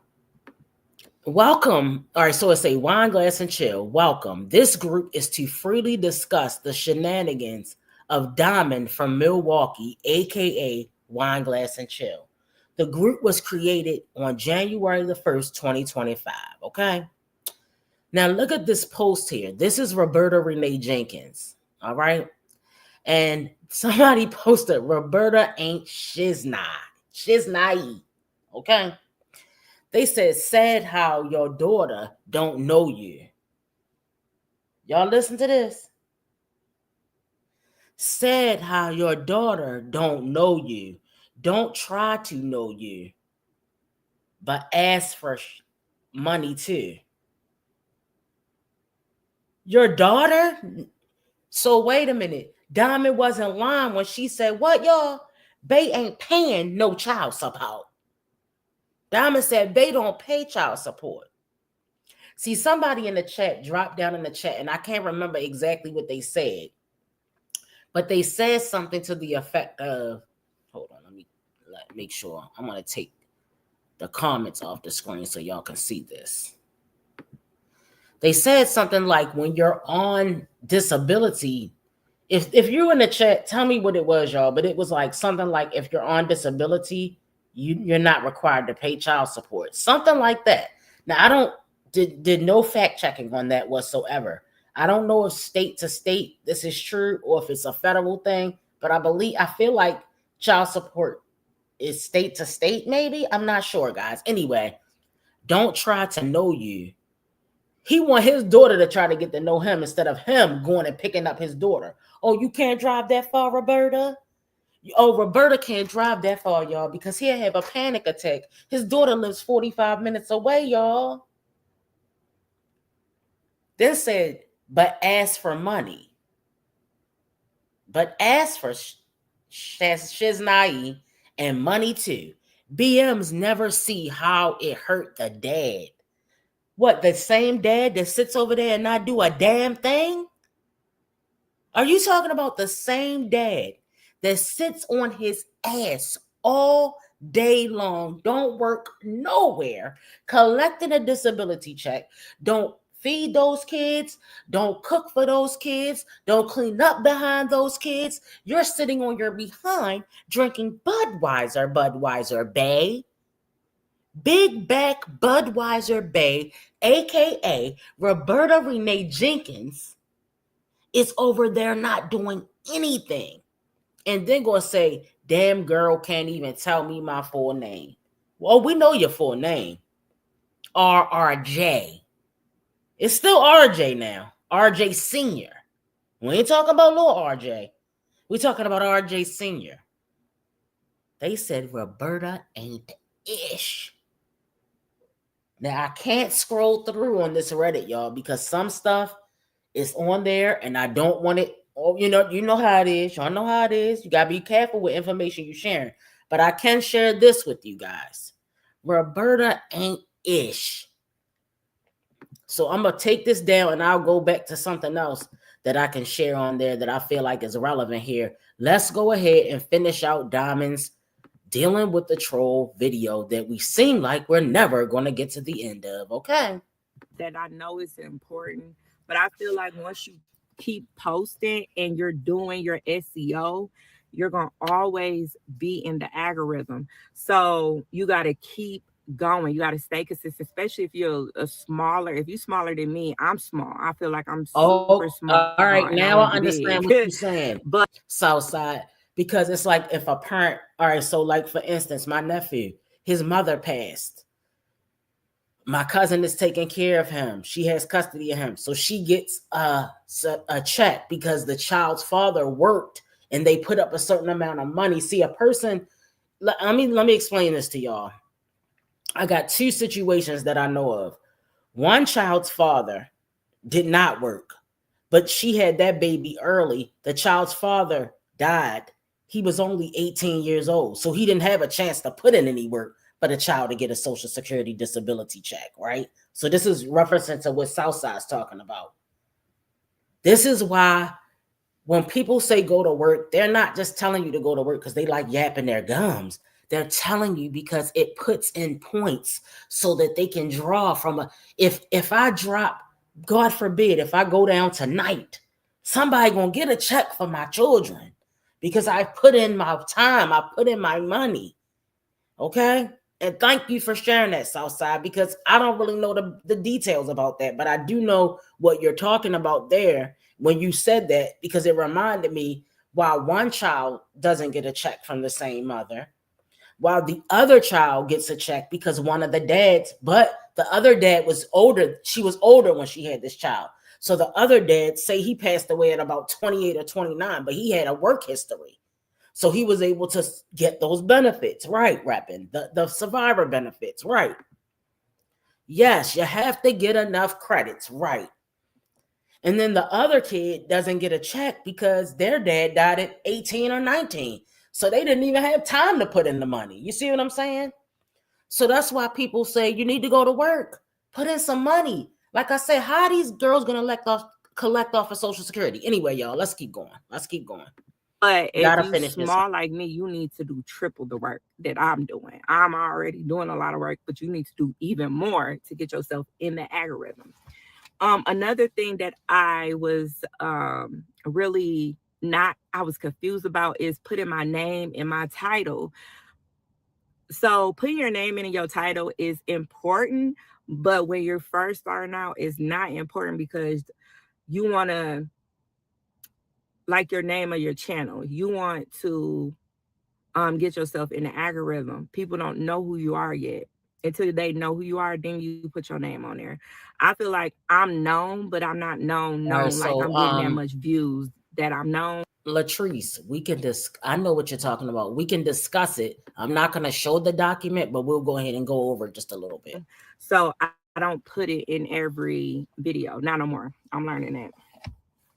Welcome. All right, so it's a wine glass and chill. Welcome. This group is to freely discuss the shenanigans of Diamond from Milwaukee, aka Wine Glass and Chill. The group was created on January the 1st, 2025. Okay. Now look at this post here. This is Roberta Renee Jenkins. All right. And somebody posted, Roberta ain't shiznai. Shiznai. Okay. They said, sad how your daughter don't know you. Y'all listen to this. Sad how your daughter don't know you. Don't try to know you, but ask for money too. Your daughter? So wait a minute. Diamond wasn't lying when she said, what, y'all? They ain't paying no child support. Diamond said they don't pay child support. See, somebody in the chat dropped down in the chat, and I can't remember exactly what they said, but they said something to the effect of, hold on, let me make sure. I'm going to take the comments off the screen so y'all can see this. They said something like, when you're on disability, if you're in the chat, tell me what it was, y'all, but it was like something like, if you're on disability, you're not required to pay child support. Something like that. Now, I did no fact checking on that whatsoever. I don't know if state to state this is true or if it's a federal thing, but I feel like child support is state to state, maybe. I'm not sure, guys. Anyway, don't try to know you. He want his daughter to try to get to know him instead of him going and picking up his daughter. Oh, you can't drive that far, Roberta? Oh, Roberta can't drive that far, y'all, because he'll have a panic attack. His daughter lives 45 minutes away, y'all. Then said, but ask for money. But ask for shiznai and money too. BMs never see how it hurt the dad. What, the same dad that sits over there and not do a damn thing? Are you talking about the same dad that sits on his ass all day long, don't work nowhere, collecting a disability check, don't feed those kids, don't cook for those kids, don't clean up behind those kids? You're sitting on your behind drinking Budweiser Bay. Big Back Budweiser Bay, aka Roberta Renee Jenkins, is over there not doing anything. And then gonna say, damn girl can't even tell me my full name. Well, we know your full name. RRJ. It's still RJ now. RJ Senior. We ain't talking about little RJ. We talking about RJ Senior. They said Roberta ain't ish. Now I can't scroll through on this Reddit, y'all, because some stuff is on there and I don't want it. Oh, you know how it is. Y'all know how it is. You gotta be careful with information you sharing. But I can share this with you guys. Roberta ain't ish. So I'm gonna take this down and I'll go back to something else that I can share on there that I feel like is relevant here. Let's go ahead and finish out Diamond's dealing with the troll video that we seem like we're never gonna get to the end of. Okay. that I know is important, but I feel like once you keep posting and you're doing your SEO, you're going to always be in the algorithm. So you got to keep going. You got to stay consistent, especially if you're if you're smaller than me. I'm small. I feel like I'm super Oh, all small right. and I want to Now be I big. understand what you're saying. But Southside. Because it's like if a parent, all right, so like for instance, my nephew, his mother passed. My cousin is taking care of him. She has custody of him. So she gets a check because the child's father worked and they put up a certain amount of money. See, a person, let me explain this to y'all. I got two situations that I know of. One child's father did not work, but she had that baby early. The child's father died. He was only 18 years old, so he didn't have a chance to put in any work for the child to get a social security disability check, right? So this is referencing to what Southside's talking about. This is why when people say go to work, they're not just telling you to go to work because they like yapping their gums. They're telling you because it puts in points so that they can draw from a if I drop, God forbid, if I go down tonight, somebody gonna get a check for my children because I put in my time, I put in my money. Okay? And thank you for sharing that, Southside, because I don't really know the details about that, but I do know what you're talking about there when you said that, because it reminded me why one child doesn't get a check from the same mother, while the other child gets a check because one of the dads, but the other dad was older. She was older when she had this child. So the other dad, say he passed away at about 28 or 29, but he had a work history. So he was able to get those benefits, right? Rapping the survivor benefits, right? Yes, you have to get enough credits, right? And then the other kid doesn't get a check because their dad died at 18 or 19. So they didn't even have time to put in the money. You see what I'm saying? So that's why people say you need to go to work, put in some money. Like I said, how are these girls gonna collect off of Social Security? Anyway, y'all, let's keep going. Let's keep going. But if Gotta you finish this. small like me, you need to do triple the work that I'm doing. I'm already doing a lot of work, but you need to do even more to get yourself in the algorithm. Another thing that I was really not I was confused about is putting my name in my title. So putting your name in your title is important, but when you're first starting out, it's not important because you want to like your name of your channel. You want to get yourself in the algorithm. People don't know who you are yet. Until they know who you are, then you put your name on there. I feel like I'm known, but I'm not All right, known like so I'm getting that much views that I'm known. Latrice, we can I know what you're talking about. We can discuss it. I'm not gonna show the document, but we'll go ahead and go over it just a little bit. So I don't put it in every video. Not no more. I'm learning that.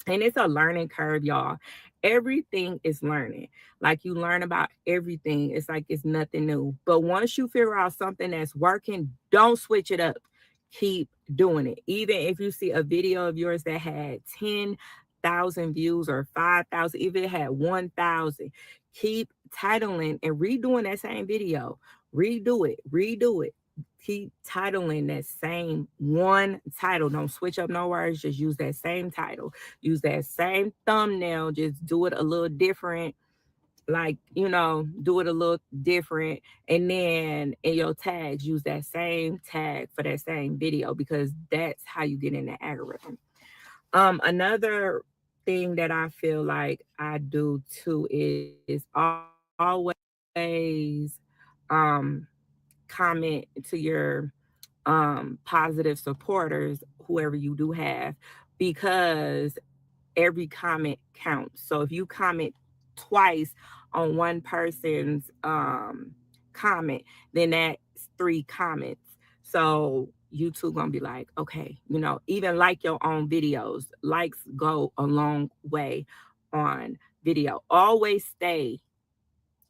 And it's a learning curve, y'all. Everything is learning. Like you learn about everything. It's like it's nothing new. But once you figure out something that's working, don't switch it up. Keep doing it. Even if you see a video of yours that had 10,000 views or 5,000, even if it had 1,000, keep titling and redoing that same video. Redo it, keep titling that same one title. Don't switch up no words. Just use that same title. Use that same thumbnail. Just do it a little different. Like, do it a little different. And then in your tags, use that same tag for that same video because that's how you get in the algorithm. Another thing that I feel like I do too is always comment to your positive supporters, whoever you do have, because every comment counts. So if you comment twice on one person's comment, then that's three comments. So YouTube gonna be like, okay, even like your own videos. Likes go a long way on video. Always stay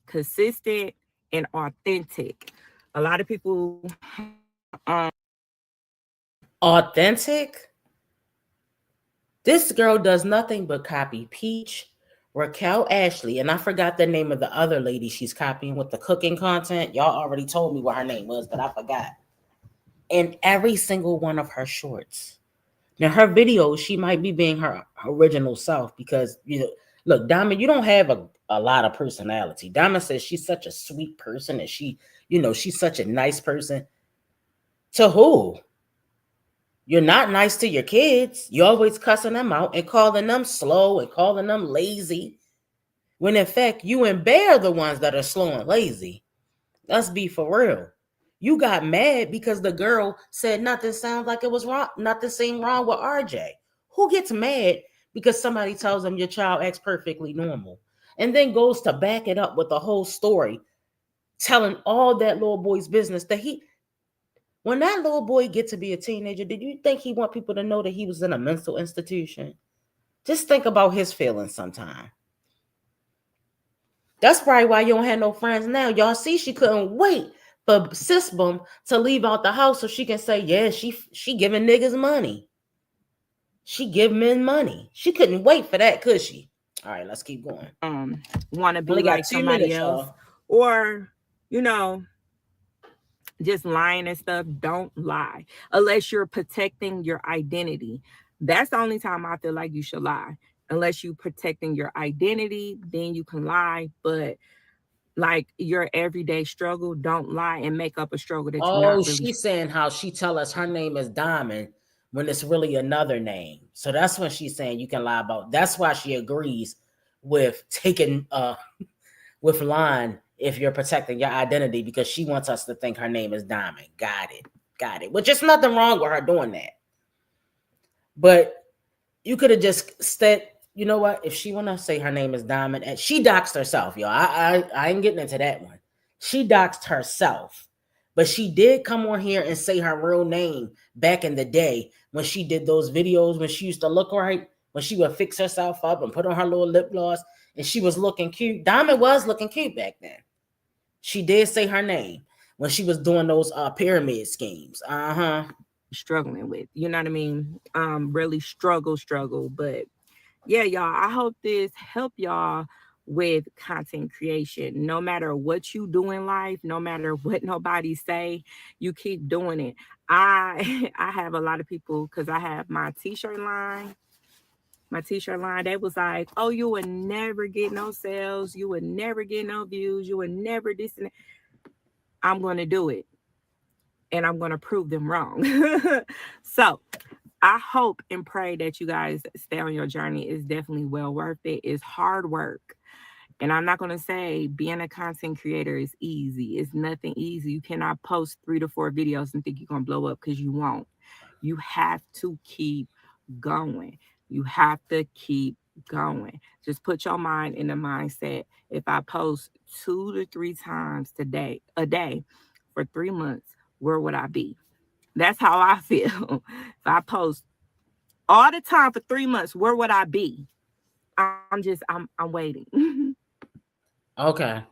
consistent and authentic. A lot of people Authentic? This girl does nothing but copy Peach, Raquel Ashley, and I forgot the name of the other lady she's copying with the cooking content. Y'all already told me what her name was, but I forgot. In every single one of her shorts. Now her videos, she might be being her original self because look, Diamond, you don't have a lot of personality. Diamond says she's such a sweet person and she's such a nice person. To who? You're not nice to your kids. You're always cussing them out and calling them slow and calling them lazy. When in fact, you and Bear are the ones that are slow and lazy. Let's be for real. You got mad because the girl said nothing sounds like it was wrong, nothing seemed wrong with RJ. Who gets mad because somebody tells them your child acts perfectly normal and then goes to back it up with the whole story, telling all that little boy's business that when that little boy get to be a teenager, did you think he want people to know that he was in a mental institution? Just think about his feelings sometime. That's probably why you don't have no friends now. Y'all see, she couldn't wait for Sis Boom to leave out the house so she can say, yeah, she giving niggas money. She give men money. She couldn't wait for that, could she? All right, let's keep going. Want to be Only got like 2 minutes, somebody else, y'all. or you know just lying and stuff. Don't lie unless you're protecting your identity. That's the only time I feel like you should lie. Unless you protecting your identity, then you can lie. But like your everyday struggle, don't lie and make up a struggle that you're Oh, not really. she's saying how she tell us her name is Diamond when it's really another name. So that's when she's saying you can lie about. That's why she agrees with taking with line if you're protecting your identity because she wants us to think her name is Diamond. Got it. Got it. Which is nothing wrong with her doing that. But you could have just said, you know what? If she want to say her name is Diamond, and she doxed herself, y'all. I ain't getting into that one. She doxed herself, but she did come on here and say her real name back in the day when she did those videos when she used to look right, when she would fix herself up and put on her little lip gloss, and she was looking cute. Diamond was looking cute back then. She did say her name when she was doing those pyramid schemes. Struggling with, you know what I mean? Really struggle. But yeah, y'all, I hope this help y'all with content creation. No matter what you do in life, no matter what nobody say, you keep doing it. I I have a lot of people because I have my t-shirt line. My t-shirt line, they was like, oh, you would never get no sales, you would never get no views, you would never this and that. I'm gonna do it and I'm gonna prove them wrong. So I hope and pray that you guys stay on your journey. It's definitely well worth it. It's hard work. And I'm not going to say being a content creator is easy. It's nothing easy. You cannot post 3 to 4 videos and think you're going to blow up because you won't. You have to keep going. You have to keep going. Just put your mind in the mindset. If I post 2 to 3 times a day for 3 months, where would I be? That's how I feel. If I post all the time for 3 months, where would I be? I'm waiting. Okay.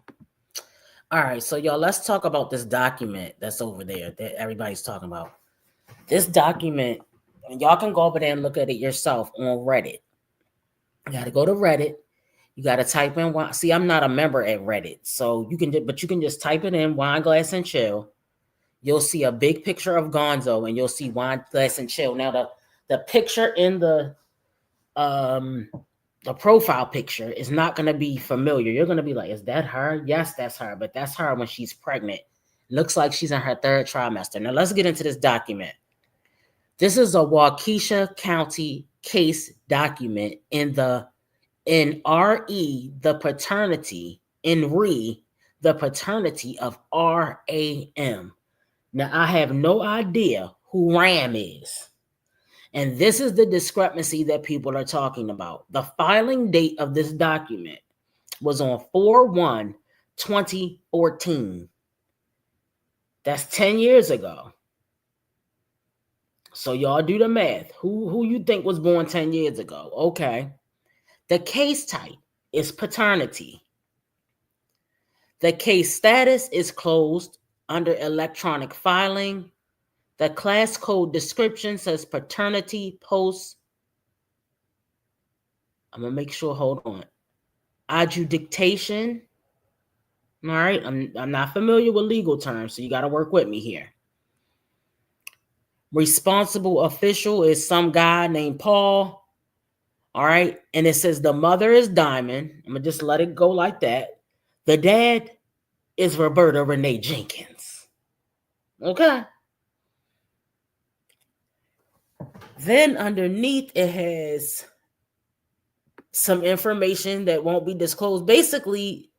All right. So y'all, let's talk about this document that's over there that everybody's talking about. This document, and y'all can go over there and look at it yourself on Reddit. You got to go to Reddit. You got to type in wine. See, I'm not a member at Reddit, so but you can just type it in wine glass and chill. You'll see a big picture of Gonzo, and you'll see wine glass and chill. Now the picture in um the profile picture is not going to be familiar. You're going to be like, is that her? Yes, that's her. But that's her when she's pregnant. Looks like she's in her 3rd trimester. Now let's get into this document. This is a Waukesha County case document in RE, the paternity, in RE, the paternity of RAM. Now, I have no idea who Ram is. And this is the discrepancy that people are talking about. The filing date of this document was on 4/1/2014. That's 10 years ago. So y'all do the math. Who you think was born 10 years ago? Okay. The case type is paternity. The case status is closed under electronic filing. The class code description says paternity post. I'm going to make sure, hold on. Adjudication. All right. I'm not familiar with legal terms, so you got to work with me here. Responsible official is some guy named Paul. All right. And it says the mother is Diamond. I'm going to just let it go like that. The dad is Roberta Renee Jenkins. Okay. Then underneath it has some information that won't be disclosed. Basically,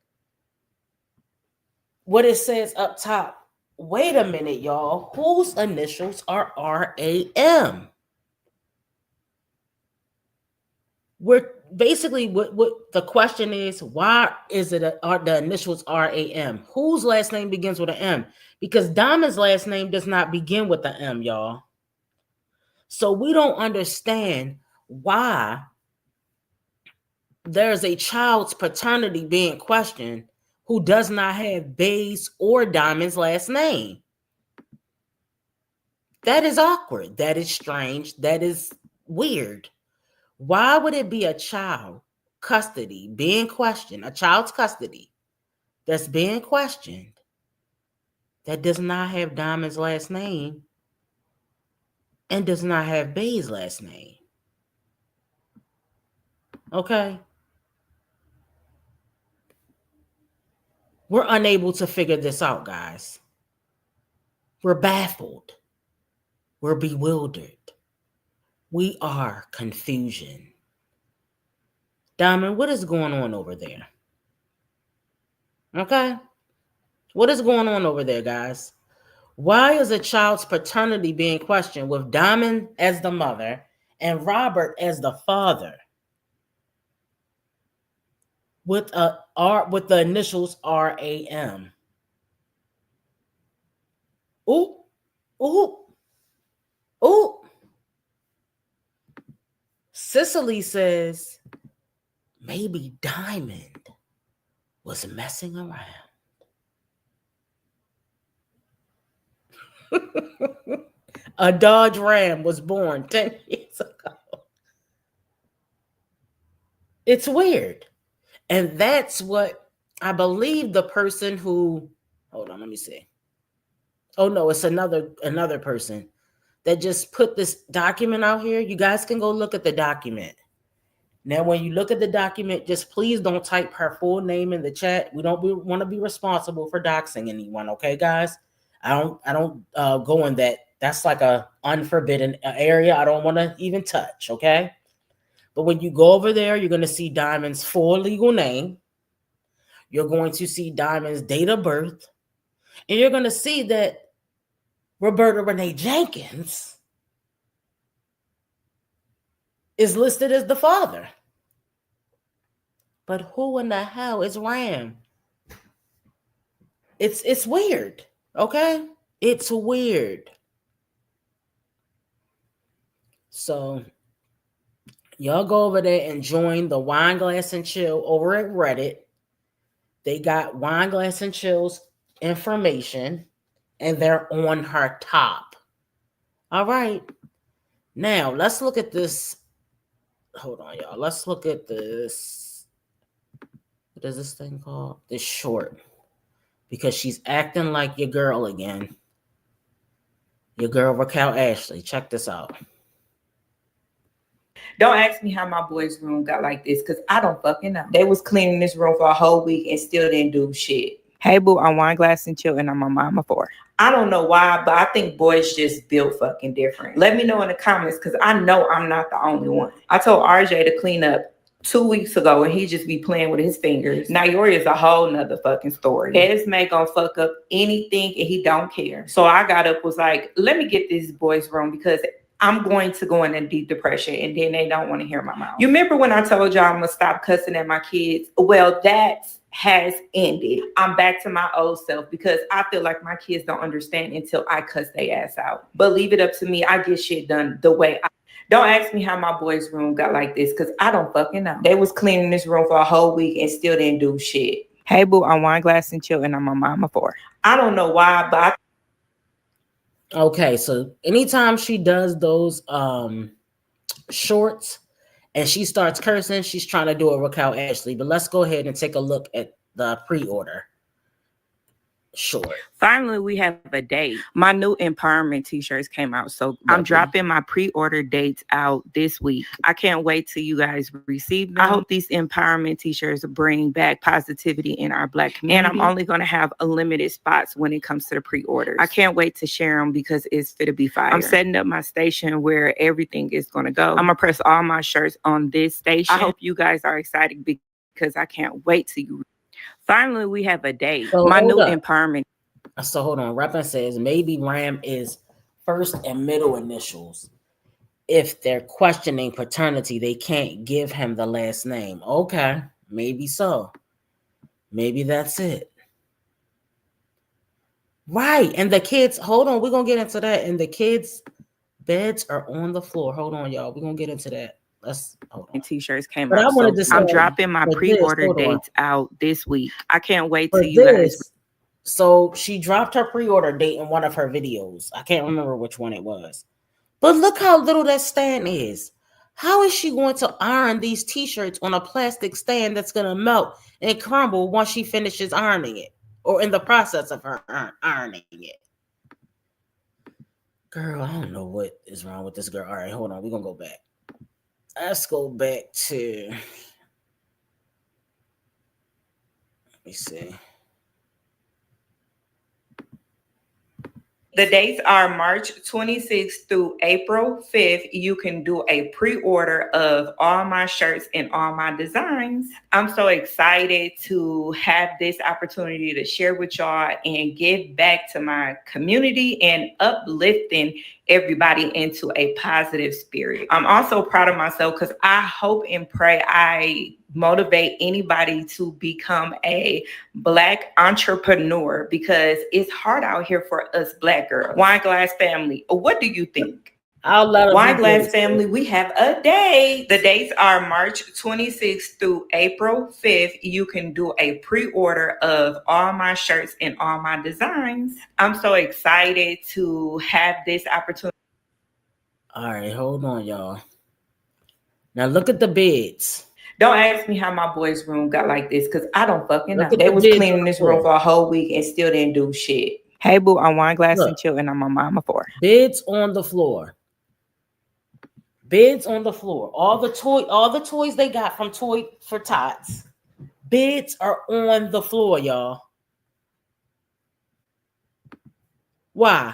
what it says up top. Wait a minute, y'all. Whose initials are RAM? We're basically what the question is, why is it are the initials RAM? Whose last name begins with an M? Because Diamond's last name does not begin with the M, y'all. So we don't understand why there's a child's paternity being questioned who does not have Bay's or Diamond's last name. That is awkward. That is strange. That is weird. Why would it be a child custody being questioned, a child's custody that's being questioned that does not have Diamond's last name and does not have Bay's last name? Okay. We're unable to figure this out, guys. We're baffled. We're bewildered. We are confusion. Diamond, what is going on over there? Okay? What is going on over there, guys? Why is a child's paternity being questioned with Diamond as the mother and Robert as the father? With the initials RAM. Ooh, ooh, ooh. Cicely says maybe Diamond was messing around. A Dodge Ram was born 10 years ago. It's weird. And that's what I believe the person who, hold on, let me see. Oh no, it's another person that just put this document out here. You guys can go look at the document. Now, when you look at the document, just please don't type her full name in the chat. We don't want to be responsible for doxing anyone, okay, guys? I don't go in that. That's like a unforbidden area. I don't want to even touch, okay? But when you go over there, you're going to see Diamond's full legal name. You're going to see Diamond's date of birth. And you're going to see that Roberta Renee Jenkins is listed as the father. But who in the hell is Ram? It's weird, okay? It's weird. So y'all go over there and join the Wine Glass and Chill over at Reddit. They got Wine Glass and Chill's information, and they're on her top. All right. Now let's look at this. Hold on, y'all. Let's look at this. What is this thing called? This short. Because she's acting like your girl again. Your girl Raquel Ashley. Check this out. Don't ask me how my boys' room got like this, because I don't fucking know. They was cleaning this room for a whole week and still didn't do shit. Hey, boo, I'm Wine Glass and Chill, and I'm a mama for. I don't know why, but I think boys just built fucking different. Let me know in the comments, because I know I'm not the only one. I told RJ to clean up 2 weeks ago, and he just be playing with his fingers. Nayori is a whole nother fucking story. Esme gonna fuck up anything and he don't care. So I got up, was like, let me get this boy's room because I'm going to go in a deep depression and then they don't want to hear my mouth. You remember when I told y'all I'm gonna stop cussing at my kids? Well, that has ended. I'm back to my old self because I feel like my kids don't understand until I cuss their ass out. But leave it up to me. I get shit done the way I. Don't ask me how my boys' room got like this because I don't fucking know. They was cleaning this room for a whole week and still didn't do shit. Hey, boo, I'm Wine Glass and Chill, and I'm a mama for. I don't know why, but Okay, so anytime she does those shorts and she starts cursing, she's trying to do a Raquel Ashley. But let's go ahead and take a look at the pre-order short. Finally, we have a date. My new empowerment t-shirts came out, so I'm dropping my pre-order dates out this week. I can't wait till you guys receive them. I hope these empowerment t-shirts bring back positivity in our Black community. And I'm only going to have a limited spots when it comes to the pre-orders. I can't wait to share them because it's fit to be fire. I'm setting up my station where everything is going to go. I'm going to press all my shirts on this station. I hope you guys are excited because I can't wait till you. Finally, we have a date. So my new empowerment. So hold on. Reppin says maybe Ram is first and middle initials. If they're questioning paternity, they can't give him the last name. Okay, maybe so. Maybe that's it. Right. And the kids, hold on, we're going to get into that. And the kids' beds are on the floor. Hold on, y'all. We're going to get into that. Let's hold on. T-shirts came but out. So I'm dropping my pre-order dates out this week. I can't wait till you guys. So she dropped her pre-order date in one of her videos. I can't remember which one it was. But look how little that stand is. How is she going to iron these t-shirts on a plastic stand that's going to melt and crumble once she finishes ironing it or in the process of her ironing it? Girl, I don't know what is wrong with this girl. All right, hold on. We're going to go back. Let's go back to, let me see. The dates are March 26th through April 5th. You can do a pre-order of all my shirts and all my designs. I'm so excited to have this opportunity to share with y'all and give back to my community and uplifting everybody into a positive spirit. I'm also proud of myself because I hope and pray I motivate anybody to become a Black entrepreneur because it's hard out here for us Black girls. Wine Glass family, what do you think? I'll let Wine Glass family, we have a date. The dates are March 26th through April 5th. You can do a pre-order of all my shirts and all my designs. I'm so excited to have this opportunity. All right, hold on, y'all. Now look at the beds. Don't ask me how my boys' room got like this because I don't fucking know. They was cleaning this room for a whole week and still didn't do shit. Hey, boo, I'm Wine Glass and Chill, and I'm a mama for. Beds on the floor. Beds on the floor. All the toys they got from Toy for Tots. Beds are on the floor, y'all. Why?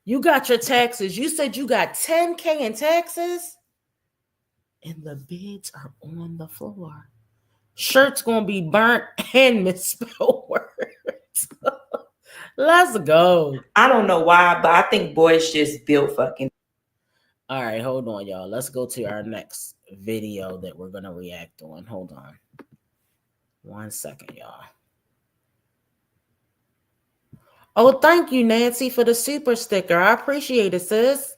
You got your taxes. You said you got $10K in taxes. And the beds are on the floor. Shirts gonna be burnt and misspelled words. Let's go. I don't know why, but I think boys just built fucking. All right, hold on, y'all. Let's go to our next video that we're gonna react on. Hold on. 1 second, y'all. Oh, thank you, Nancy, for the super sticker. I appreciate it, sis.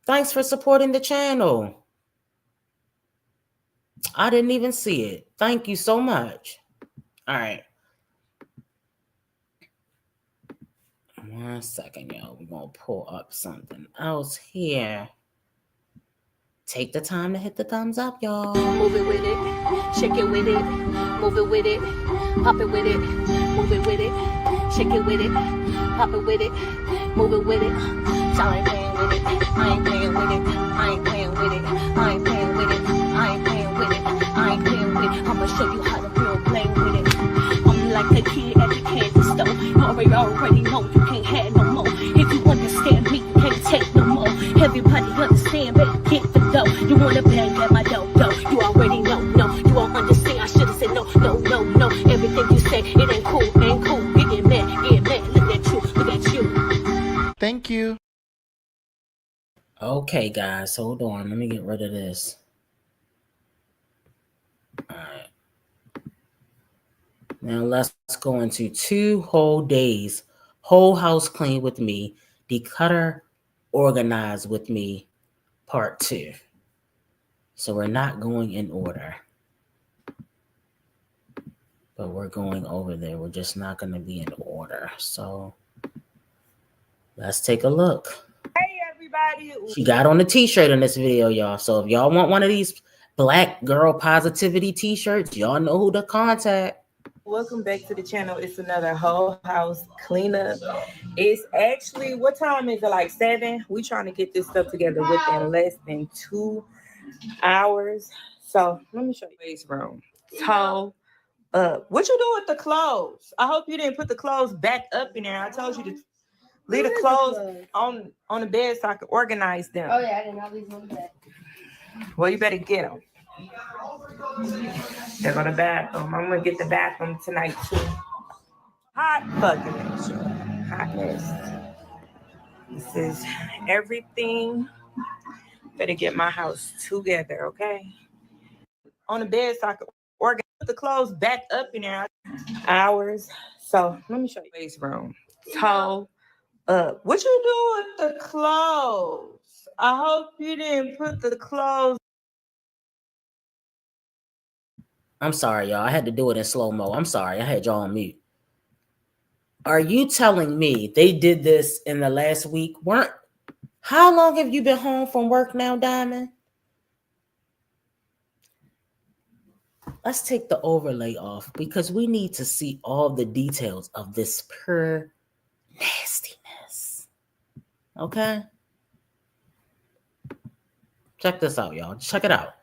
Thanks for supporting the channel. I didn't even see it. Thank you so much. All right. 1 second, y'all. We're going to pull up something else here. Take the time to hit the thumbs up, y'all. Move it with it. Shake it with it. Move it with it. Pop it with it. Move it with it. Shake it with it. Pop it with it. Move it with it. So I ain't playing with it. I ain't playing with it. I ain't playing with it. I ain't playing with it. I ain't playing with it. I ain't playing with it. I'ma show you how to real play with it. I'm like a kid at the candy store. You already know you can't have no more. If you understand me, you can't take no more. Everybody understand, better get the dough. You wanna bang at my dough, you already know. Okay, guys, hold on. Let me get rid of this. All right. Now let's go into 2 whole days. Whole house clean with me. Declutter, organize with me. Part 2. So we're not going in order, but we're going over there. We're just not going to be in order. So let's take a look. Hey everybody. She got on a t-shirt in this video, y'all. So if y'all want one of these black girl positivity t-shirts, y'all know who to contact. Welcome back to the channel. It's another whole house cleanup. It's actually, what time is it? Like 7. We trying to get this stuff together within less than 2 hours. So let me show you this room. Toe up. What you do with the clothes? I hope you didn't put the clothes back up in there. I told you to leave the clothes on the bed so I can organize them. Oh yeah, I didn't know these on the bed. Well, you better get them. They're going to the bathroom. I'm going to get the bathroom tonight too. Hot fucking mess. Hot mess. This is everything. Better get my house together, okay? On the bed so I can organize the clothes back up in there. Hours. So let me show you this room. Toe up. What you do with the clothes? I hope you didn't put the clothes. I'm sorry, y'all. I had to do it in slow-mo. I'm sorry. I had y'all on mute. Are you telling me they did this in the last week? How long have you been home from work now, Diamond? Let's take the overlay off because we need to see all the details of this pure nastiness. Okay? Check this out, y'all. Check it out.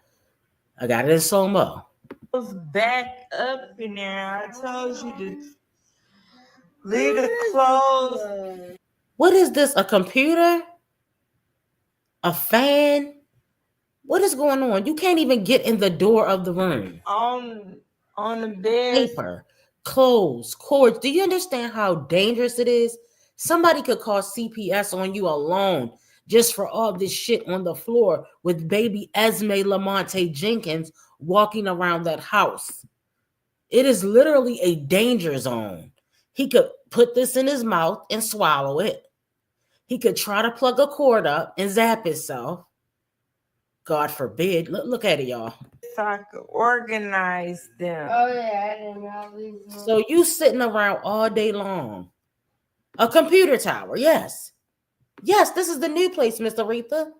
I got it in slow-mo. Back up in there. I told you to leave the clothes. What is this? A computer? A fan? What is going on? You can't even get in the door of the room. On the bed. Paper, clothes, cords. Do you understand how dangerous it is? Somebody could call CPS on you alone just for all this shit on the floor with baby Esme Lamonte Jenkins walking around that house. It is literally a danger zone. He could put this in his mouth and swallow it. He could try to plug a cord up and zap himself. God forbid. Look at it, y'all. So I could organize them. Oh yeah, I didn't know these. So you sitting around all day long. A computer tower, yes. Yes, this is the new place, Miss Aretha.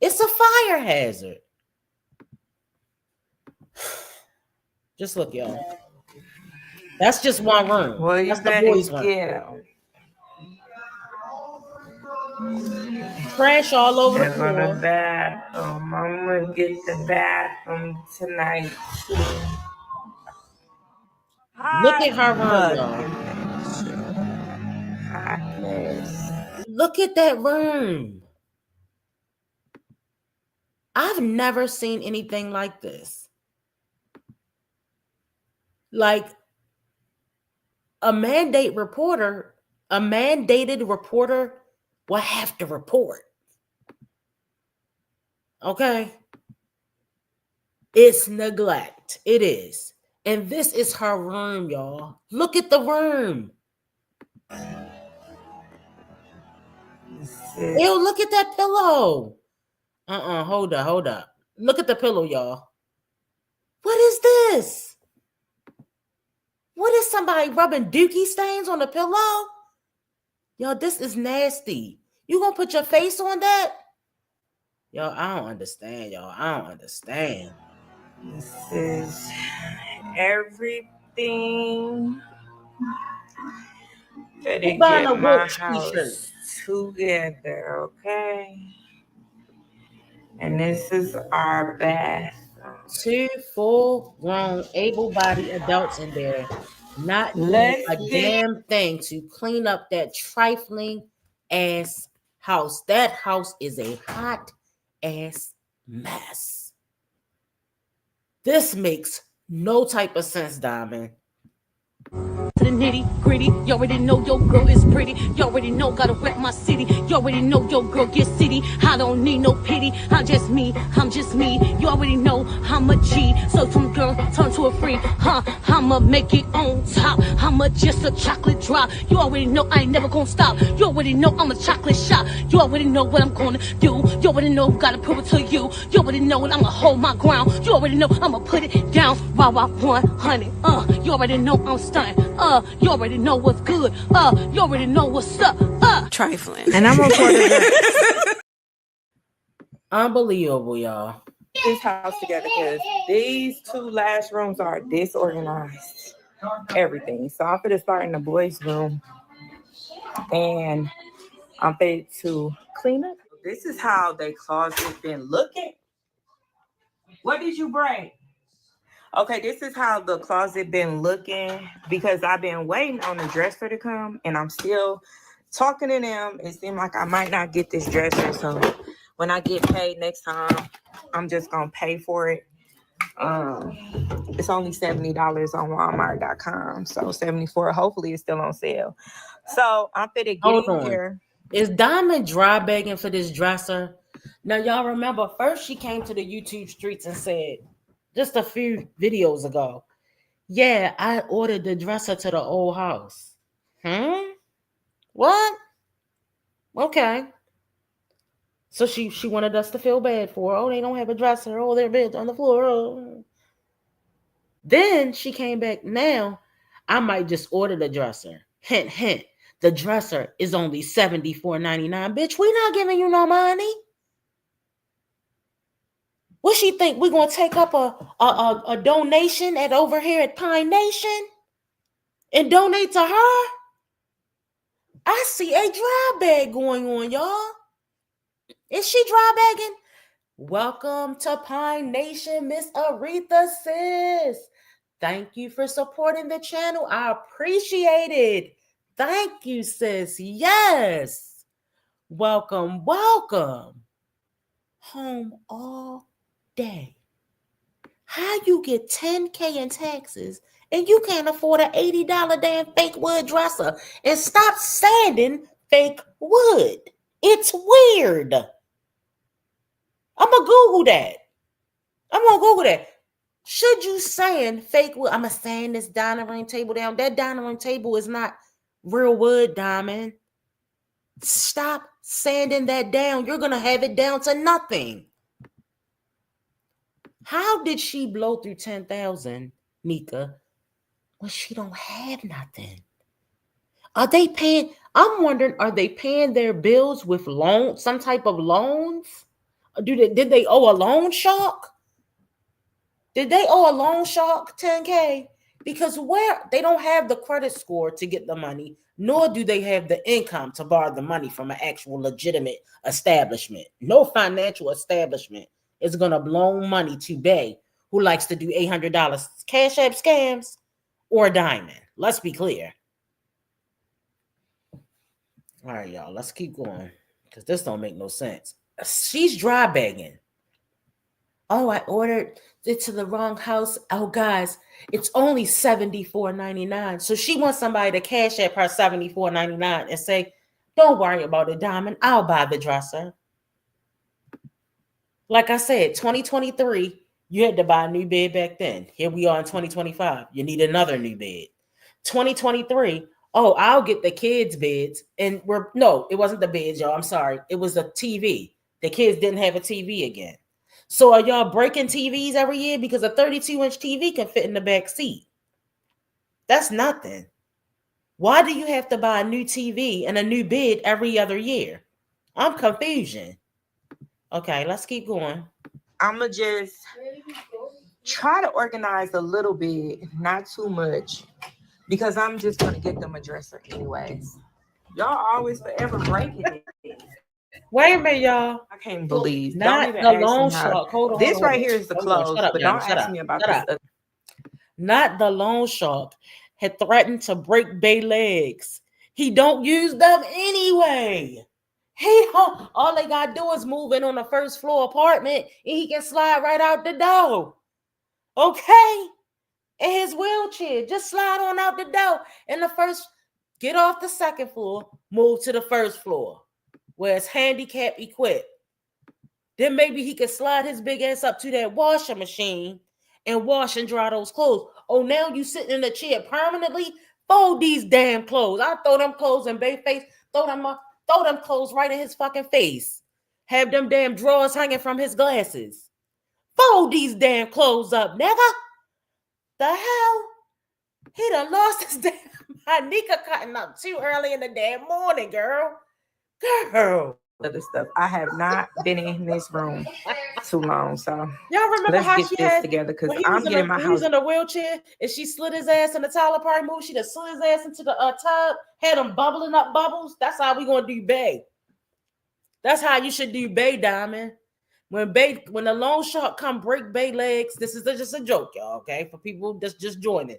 It's a fire hazard. Just look, y'all. That's just one room. Well, you That's better the boys' room. get them. Trash all over the They're floor. the bathroom. I'm gonna get the bathroom tonight. Look at her room, y'all. Hotness. Look at that room. I've never seen anything like this. Like a mandated reporter will have to report. Okay? It's neglect. It is. And this is her room, y'all. Look at the room. Ew, look at that pillow. Hold up. Look at the pillow, y'all. What is this? What is somebody rubbing dookie stains on the pillow? Yo, this is nasty. You gonna put your face on that? Yo, I don't understand, y'all. I don't understand. This is everything. Better get my house together, okay? And this is our bathroom. 2 full-grown, able-bodied adults in there, not doing a damn thing to clean up that trifling ass house. That house is a hot ass mess. This makes no type of sense, Diamond. To the nitty gritty, you already know your girl is pretty. You already know gotta rep my city. You already know your girl get city. I don't need no pity. I'm just me. You already know I'm a G. So from girl turn to a freak, huh? I'ma make it on top. I'ma just a chocolate drop. You already know I ain't never gonna stop. You already know I'm a chocolate shot. You already know what I'm gonna do. You already know gotta prove it to you. You already know I'ma hold my ground. You already know I'ma put it down. Wow, wow, 100. You already know I'm stunning. You already know what's good. You already know what's up. Trifling. And I'm gonna pour the Unbelievable, y'all. this house together because these two last rooms are disorganized. Everything. So I'm gonna start in the boys' room and I'm fit to clean up. This is how they closet been looking. What did you bring? Okay, this is how the closet been looking because I've been waiting on the dresser to come and I'm still talking to them. It seemed like I might not get this dresser. So when I get paid next time, I'm just gonna pay for it. It's only $70 on Walmart.com. So 74, hopefully it's still on sale. So I'm finna get Hold in on. here. Is Diamond dry begging for this dresser? Now, y'all remember, first she came to the YouTube streets and said, just a few videos ago, yeah, I ordered the dresser to the old house. What? Okay. So she wanted us to feel bad for her. Oh, they don't have a dresser. Oh, their bed's on the floor. Oh. Then she came back. Now, I might just order the dresser. Hint, hint. The dresser is only $74.99. Bitch, we not giving you no money. What she think? We gonna take up a donation at over here at Pine Nation and donate to her? I see a dry bag going on, y'all. Is she dry bagging? Welcome to Pine Nation, Miss Aretha, sis. Thank you for supporting the channel. I appreciate it. Thank you, sis. Yes. Welcome, welcome. Home all day. How you get 10K in taxes and you can't afford an $80 damn fake wood dresser? And stop sanding fake wood. It's weird. I'm going to Google that. Should you sand fake wood? I'm going to sand this dining room table down. That dining room table is not real wood, Diamond. Stop sanding that down. You're going to have it down to nothing. How did she blow through 10,000, Nika, when she don't have nothing? Are they paying? I'm wondering, are they paying their bills with loans, some type of loans? Did they owe a loan shark? Did they owe a loan shark 10K? Because where they don't have the credit score to get the money, nor do they have the income to borrow the money from an actual legitimate establishment. No financial establishment is going to loan money to Bay, who likes to do $800 Cash App scams, or Diamond. Let's be clear. All right, y'all, let's keep going because this don't make no sense. She's dry begging. Oh, I ordered it to the wrong house. Oh, guys, it's only $74.99. So she wants somebody to cash app her $74.99 and say, don't worry about it, Diamond. I'll buy the dresser. Like I said, 2023, you had to buy a new bed back then. Here we are in 2025. You need another new bed. 2023, oh, I'll get the kids' beds. And it wasn't the beds, y'all. I'm sorry. It was a TV. The kids didn't have a TV again. So are y'all breaking TVs every year? Because a 32-inch TV can fit in the back seat. That's nothing. Why do you have to buy a new TV and a new bed every other year? I'm confusion. Okay, let's keep going. I'm going to just try to organize a little bit, not too much, because I'm just going to get them a dresser anyways. Y'all always forever breaking it. Wait a minute, y'all. I can't believe. Not the loan shark. Hold on. This right here is the clothes, Shut up, but don't ask me about this. Not the loan shark had threatened to break Bay legs. He don't use them anyway. All they gotta do is move in on the first floor apartment and he can slide right out the door. Okay? in his wheelchair. Just slide on out the door. And the first, get off the second floor, move to the first floor where it's handicap equipped. Then maybe he could slide his big ass up to that washing machine and wash and dry those clothes. Oh, now you sitting in the chair permanently? Fold these damn clothes. I throw them clothes in Bay face. Throw them clothes right in his fucking face. Have them damn drawers hanging from his glasses. Fold these damn clothes up, nigga. The hell? He done lost his damn Hanika cutting up too early in the damn morning, girl. Girl. Other stuff. I have not been in this room too long, so y'all remember let's how get she this had together because when I'm getting my he house. was in a wheelchair and she slid his ass in the Tyler Perry movie. She just slid his ass into the tub, had him bubbling up bubbles. That's how we gonna do Bay. That's how you should do Bay, Diamond. When the loan shark come break Bay legs, this is just a joke, y'all. Okay, for people that's just joining.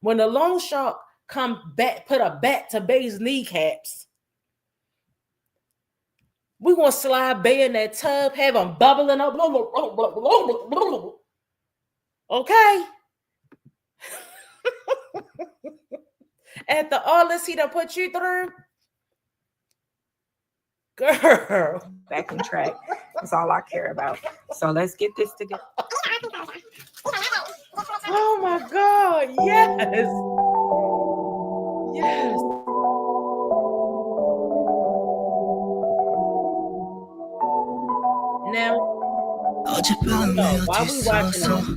When the loan shark come back, put a bat to Bay's kneecaps. We gonna slide Bay in that tub, have him bubbling up. Okay. After all this he done put you through, girl. Back in track. That's all I care about. So let's get this together. Oh my God. Yes. Yes. Now, while we watching this,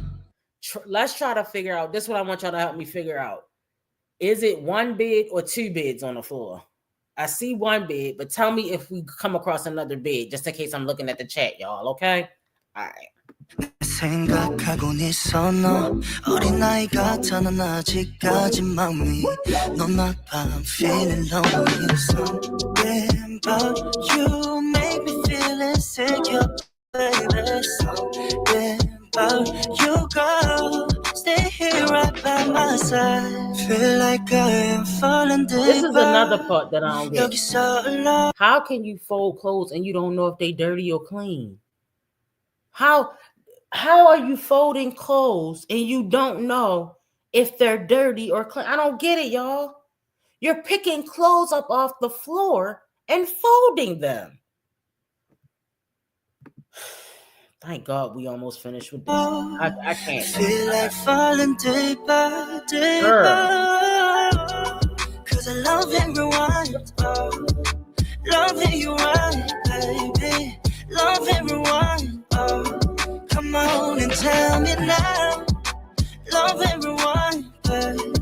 let's try to figure out. This is what I want y'all to help me figure out. Is it one bed or two beds on the floor? I see one bed, but tell me if we come across another bed, just in case I'm looking at the chat, y'all. Okay? All right. 생각하곤 있어 너 어린아이 같아 넌 아직까지 마음이 넌 아파 I'm feeling lonely something about you make me feel insecure baby something about you girl stay here right by my side feel like I am falling deeper this is another part that I don't get. How can you fold clothes and you don't know if they dirty or clean? How are you folding clothes and you don't know if they're dirty or clean? I don't get it, y'all. You're picking clothes up off the floor and folding them. Thank God we almost finished with this. I can't. Feel like falling deeper, deeper. Cause I love everyone. Love it, you right, baby. Love everyone. Come on and tell me now. Love everyone, baby.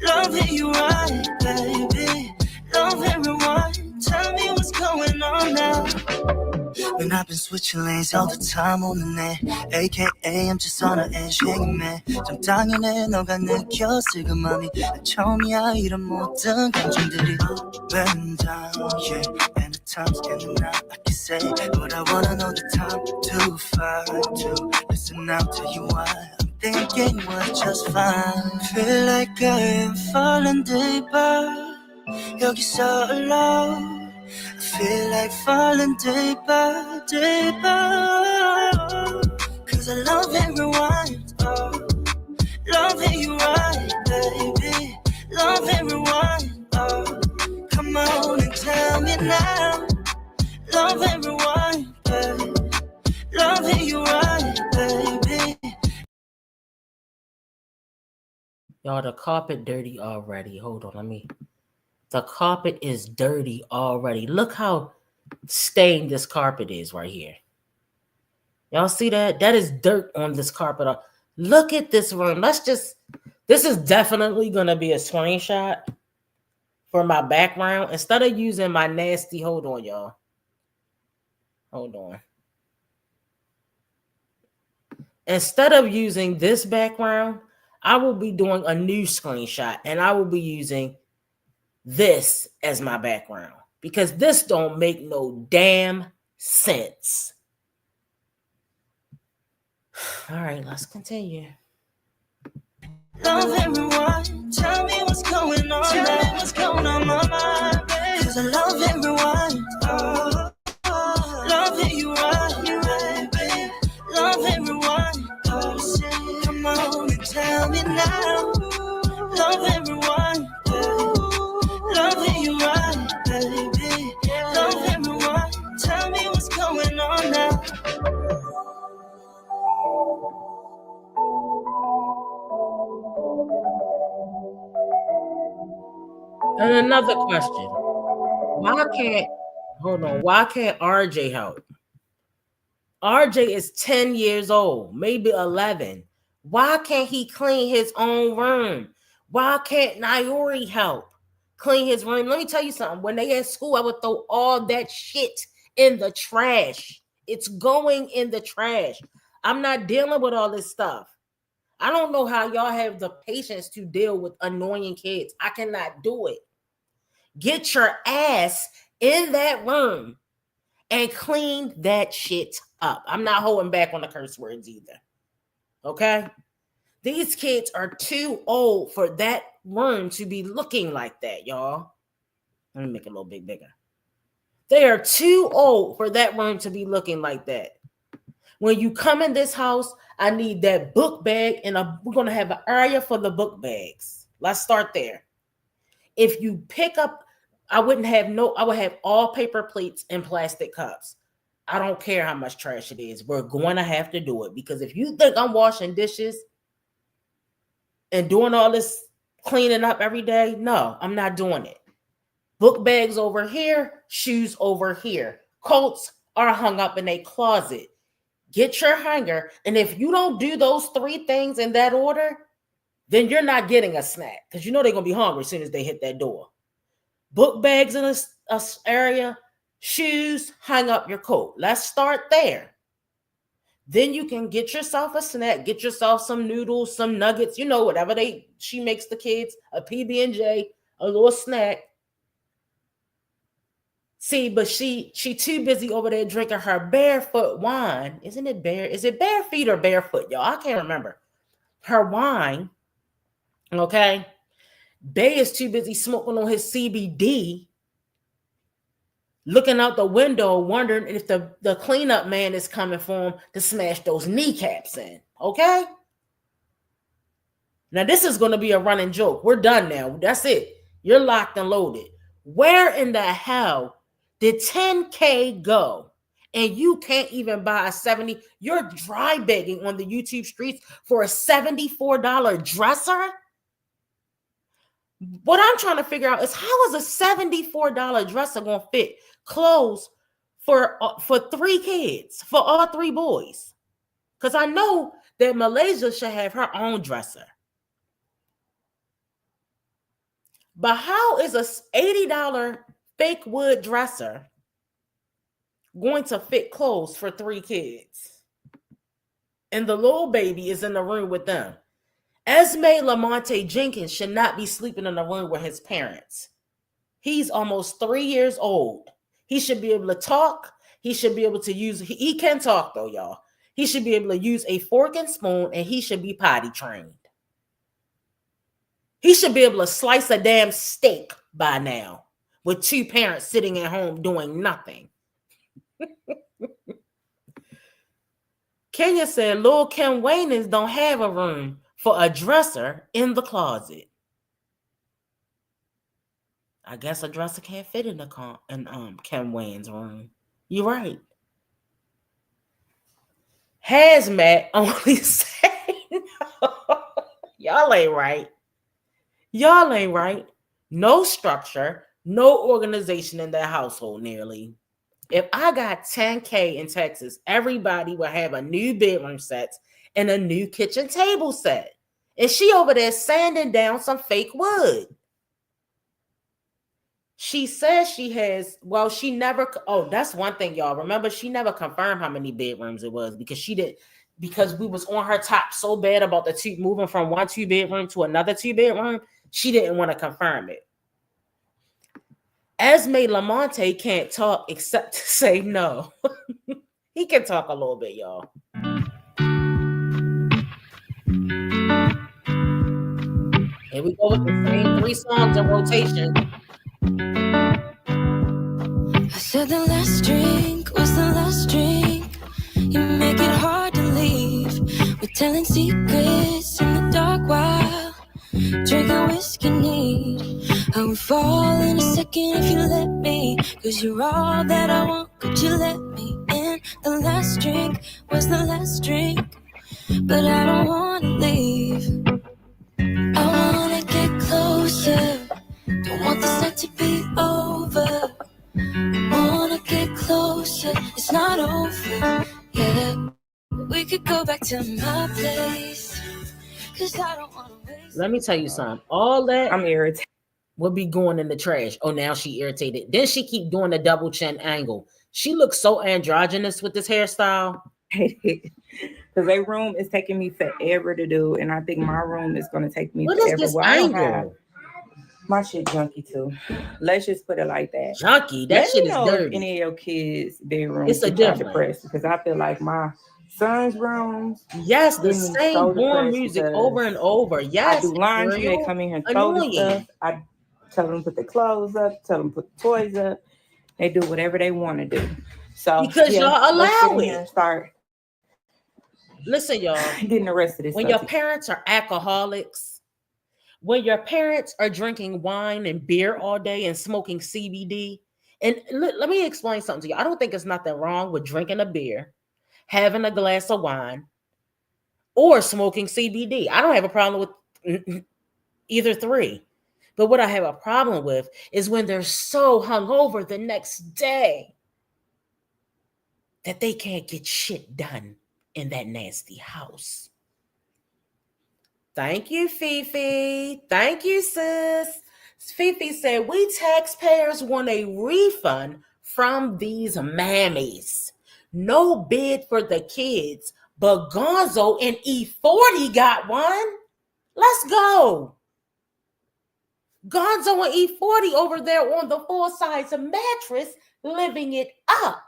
Love it, you right, baby. Love everyone. Tell me what's going on now. When I've been switching lanes all the time 오는 내 AKA I'm just on an edge hanging man 좀 당연해 너가 느꼈을 그 맘이 처음이야 이런 모든 감정들이 up and down yeah and the time's getting out I can say but I wanna know the time too far to listen out tell you why I'm thinking we're just fine feel like I am falling deeper 여기서 alone I feel like falling deeper, deeper. Cause I love everyone. Love it, you right, baby. Love everyone. Come on and tell me now. Love everyone, baby. Love it, you right, baby. Y'all, the carpet dirty already. Hold on, the carpet is dirty already. Look how stained this carpet is right here. Y'all see that? That is dirt on this carpet. Look at this room. This is definitely going to be a screenshot for my background. Instead of using my nasty, hold on, y'all. Hold on. Instead of using this background, I will be doing a new screenshot and I will be using this as my background because this don't make no damn sense. All right, let's continue. Love everyone. Tell me what's going on. Tell me what's going on my mind, baby. Cause I love everyone. Love it, you right, baby. Love everyone. Come on and tell me now. And another question. Why can't hold on? Why can't RJ help? RJ is 10 years old, maybe 11. Why can't he clean his own room? Why can't Naori help clean his room? Let me tell you something. When they at school, I would throw all that shit in the trash. It's going in the trash. I'm not dealing with all this stuff. I don't know how y'all have the patience to deal with annoying kids. I cannot do it. Get your ass in that room and clean that shit up. I'm not holding back on the curse words either. Okay? These kids are too old for that room to be looking like that, y'all. Let me make it a little bit bigger. They are too old for that room to be looking like that. When you come in this house, I need that book bag, and we're going to have an area for the book bags. Let's start there. If you pick up, I would have all paper plates and plastic cups. I don't care how much trash it is. We're going to have to do it, because if you think I'm washing dishes and doing all this cleaning up every day, no, I'm not doing it. Book bags over here, shoes over here. Coats are hung up in a closet. Get your hanger, and if you don't do those 3 things in that order, then you're not getting a snack, because you know they're going to be hungry as soon as they hit that door. Book bags in a area, shoes, hang up your coat. Let's start there. Then you can get yourself a snack, get yourself some noodles, some nuggets, whatever she makes the kids, a PB&J, a little snack. See, but she too busy over there drinking her barefoot wine. Isn't it bare? Is it bare feet or barefoot, y'all? I can't remember. Her wine, okay? Bay is too busy smoking on his CBD, looking out the window, wondering if the cleanup man is coming for him to smash those kneecaps in, okay? Now, this is going to be a running joke. We're done now. That's it. You're locked and loaded. Where in the hell did $10K go? And you can't even buy a 70. You're dry begging on the YouTube streets for a $74 dresser? What I'm trying to figure out is, how is a $74 dresser going to fit clothes for 3 kids, for all 3 boys? Because I know that Malaysia should have her own dresser. But how is a $80 fake wood dresser going to fit clothes for 3 kids? And the little baby is in the room with them. Esme Lamonte Jenkins should not be sleeping in the room with his parents. He's almost 3 years old. He should be able to talk. He should be able to use, he can talk though, y'all. He should be able to use a fork and spoon, and he should be potty trained. He should be able to slice a damn steak by now, with 2 parents sitting at home doing nothing. Kenya said Lil Kim Wayans don't have a room for a dresser in the closet. I guess a dresser can't fit in Kim Wayans' room. You're right. Hazmat only saying y'all ain't right. Y'all ain't right. No structure, no organization in that household nearly. If I got $10K in Texas, everybody will have a new bedroom set and a new kitchen table set. And she over there sanding down some fake wood. She says she has, she never, that's one thing, y'all. Remember, she never confirmed how many bedrooms it was, because we was on her top so bad about the moving from 1 2-bedroom to another 2-bedroom. She didn't want to confirm it. Esme Lamonte can't talk except to say no. He can talk a little bit, y'all. Here we go with the same 3 songs in rotation. I said the last drink was the last drink. You make it hard to leave. We're telling secrets in the dark while drinking whiskey neat. I would fall in a second if you let me, 'cause you're all that I want. Could you let me in? The last drink was the last drink, but I don't wanna leave. I wanna get closer. Don't want this start to be over. Wanna get closer, it's not over. Yeah, we could go back to my place. Cause I don't wanna waste. Let me tell you something. All that I'm irritated. will be going in the trash. Oh, now she irritated. Then she keep doing the double chin angle. She looks so androgynous with this hairstyle. Because their room is taking me forever to do, and I think my room is going to take me What forever. is this Well, I don't have angle? my shit junky too. Let's just put it like that. Junky. That Let shit me is know if dirty. any of your kids' bedrooms It's a get y'all different. depressed, because I feel like my son's rooms. Yes, the Getting me same so born depressed music because over and over. Yes, I do laundry. They real come in here and throw the annoying. stuff. I tell them to put the clothes up. Tell them to put the toys up. They do whatever they want to do. So Because yeah, y'all let's get allow in here it. and start Listen, y'all. getting the rest of this When stuff. your parents are alcoholics, when your parents are drinking wine and beer all day and smoking CBD, and let me explain something to you. I don't think there's nothing wrong with drinking a beer, having a glass of wine, or smoking CBD. I don't have a problem with either three. But what I have a problem with is when they're so hungover the next day that they can't get shit done in that nasty house. Thank you, Fifi. Thank you, sis. Fifi said, we taxpayers want a refund from these mammies. No bid for the kids, but Gonzo and E40 got one. Let's go. Gonzo and E40 over there on the full-size mattress, living it up.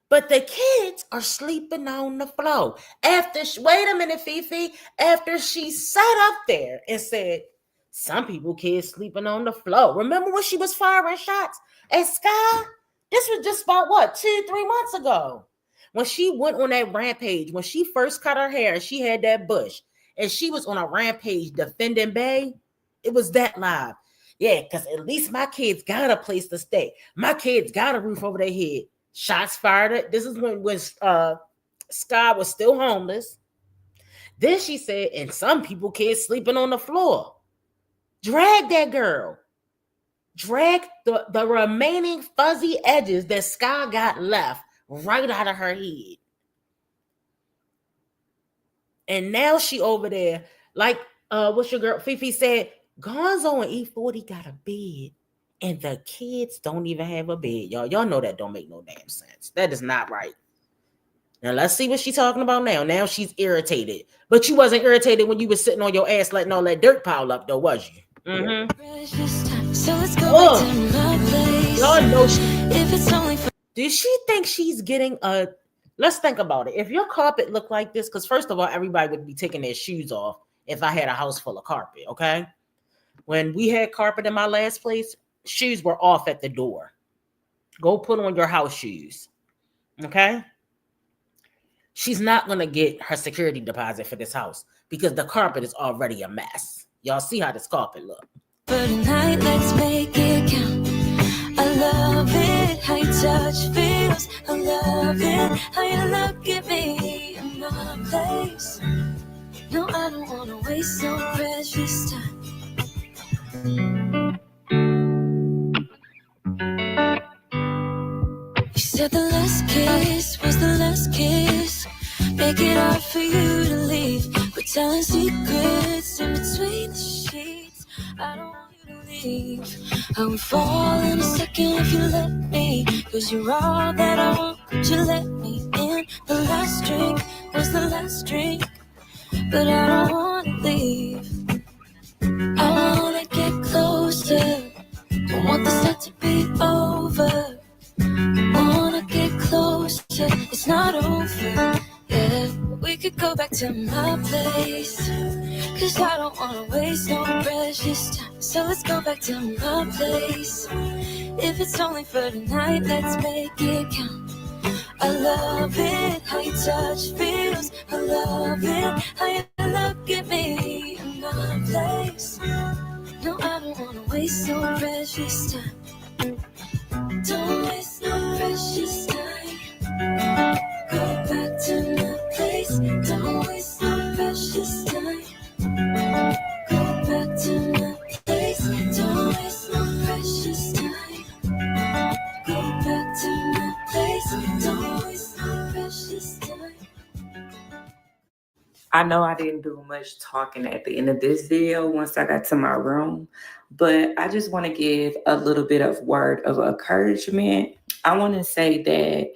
But the kids are sleeping on the floor. Wait a minute, Fifi. After she sat up there and said, some people kids sleeping on the floor. Remember when she was firing shots at Sky? This was just about 2-3 months ago. When she went on that rampage, when she first cut her hair, she had that bush, and she was on a rampage defending Bay. It was that live. Yeah, because at least my kids got a place to stay. My kids got a roof over their head. Shots fired. This is when Sky was still homeless. Then she said, and some people kids sleeping on the floor. Drag that girl. Drag the remaining fuzzy edges that Sky got left right out of her head. And now she over there, like what's your girl? Fifi said, Gonzo and E40 got a bed. And the kids don't even have a bed, y'all. Y'all know that don't make no damn sense. That is not right. Now, let's see what she's talking about now. Now she's irritated. But you wasn't irritated when you was sitting on your ass letting all that dirt pile up, though, was you? Mm-hmm. So let's go back to my place. Y'all know if it's only for- Does she think she's getting a... Let's think about it. If your carpet looked like this, because first of all, everybody would be taking their shoes off if I had a house full of carpet, okay? When we had carpet in my last place, shoes were off at the door. Go put on your house shoes. Okay? She's not going to get her security deposit for this house because the carpet is already a mess. Y'all see how this carpet look. For tonight, let's make it count. I love it, how your touch feels. I love it, how you look at me in my place. No, I don't want to waste no precious time. You said the last kiss was the last kiss. Make it hard for you to leave. We're telling secrets in between the sheets. I don't want you to leave. I would fall in a second if you let me. Cause you're all that I want, could you let me in? The last drink was the last drink. But I don't wanna leave. I wanna get closer. Don't want this night to be over. Wanna get closer, it's not over. Yeah, we could go back to my place. Cause I don't wanna waste no precious time. So let's go back to my place. If it's only for tonight, let's make it count. I love it, how your touch feels. I love it, how you look at me in my place. No, I don't wanna waste no precious time. Don't waste no precious time. Go back to my place. Don't waste no precious time. Go back to my place. I know I didn't do much talking at the end of this video once I got to my room, but I just want to give a little bit of word of encouragement. I want to say that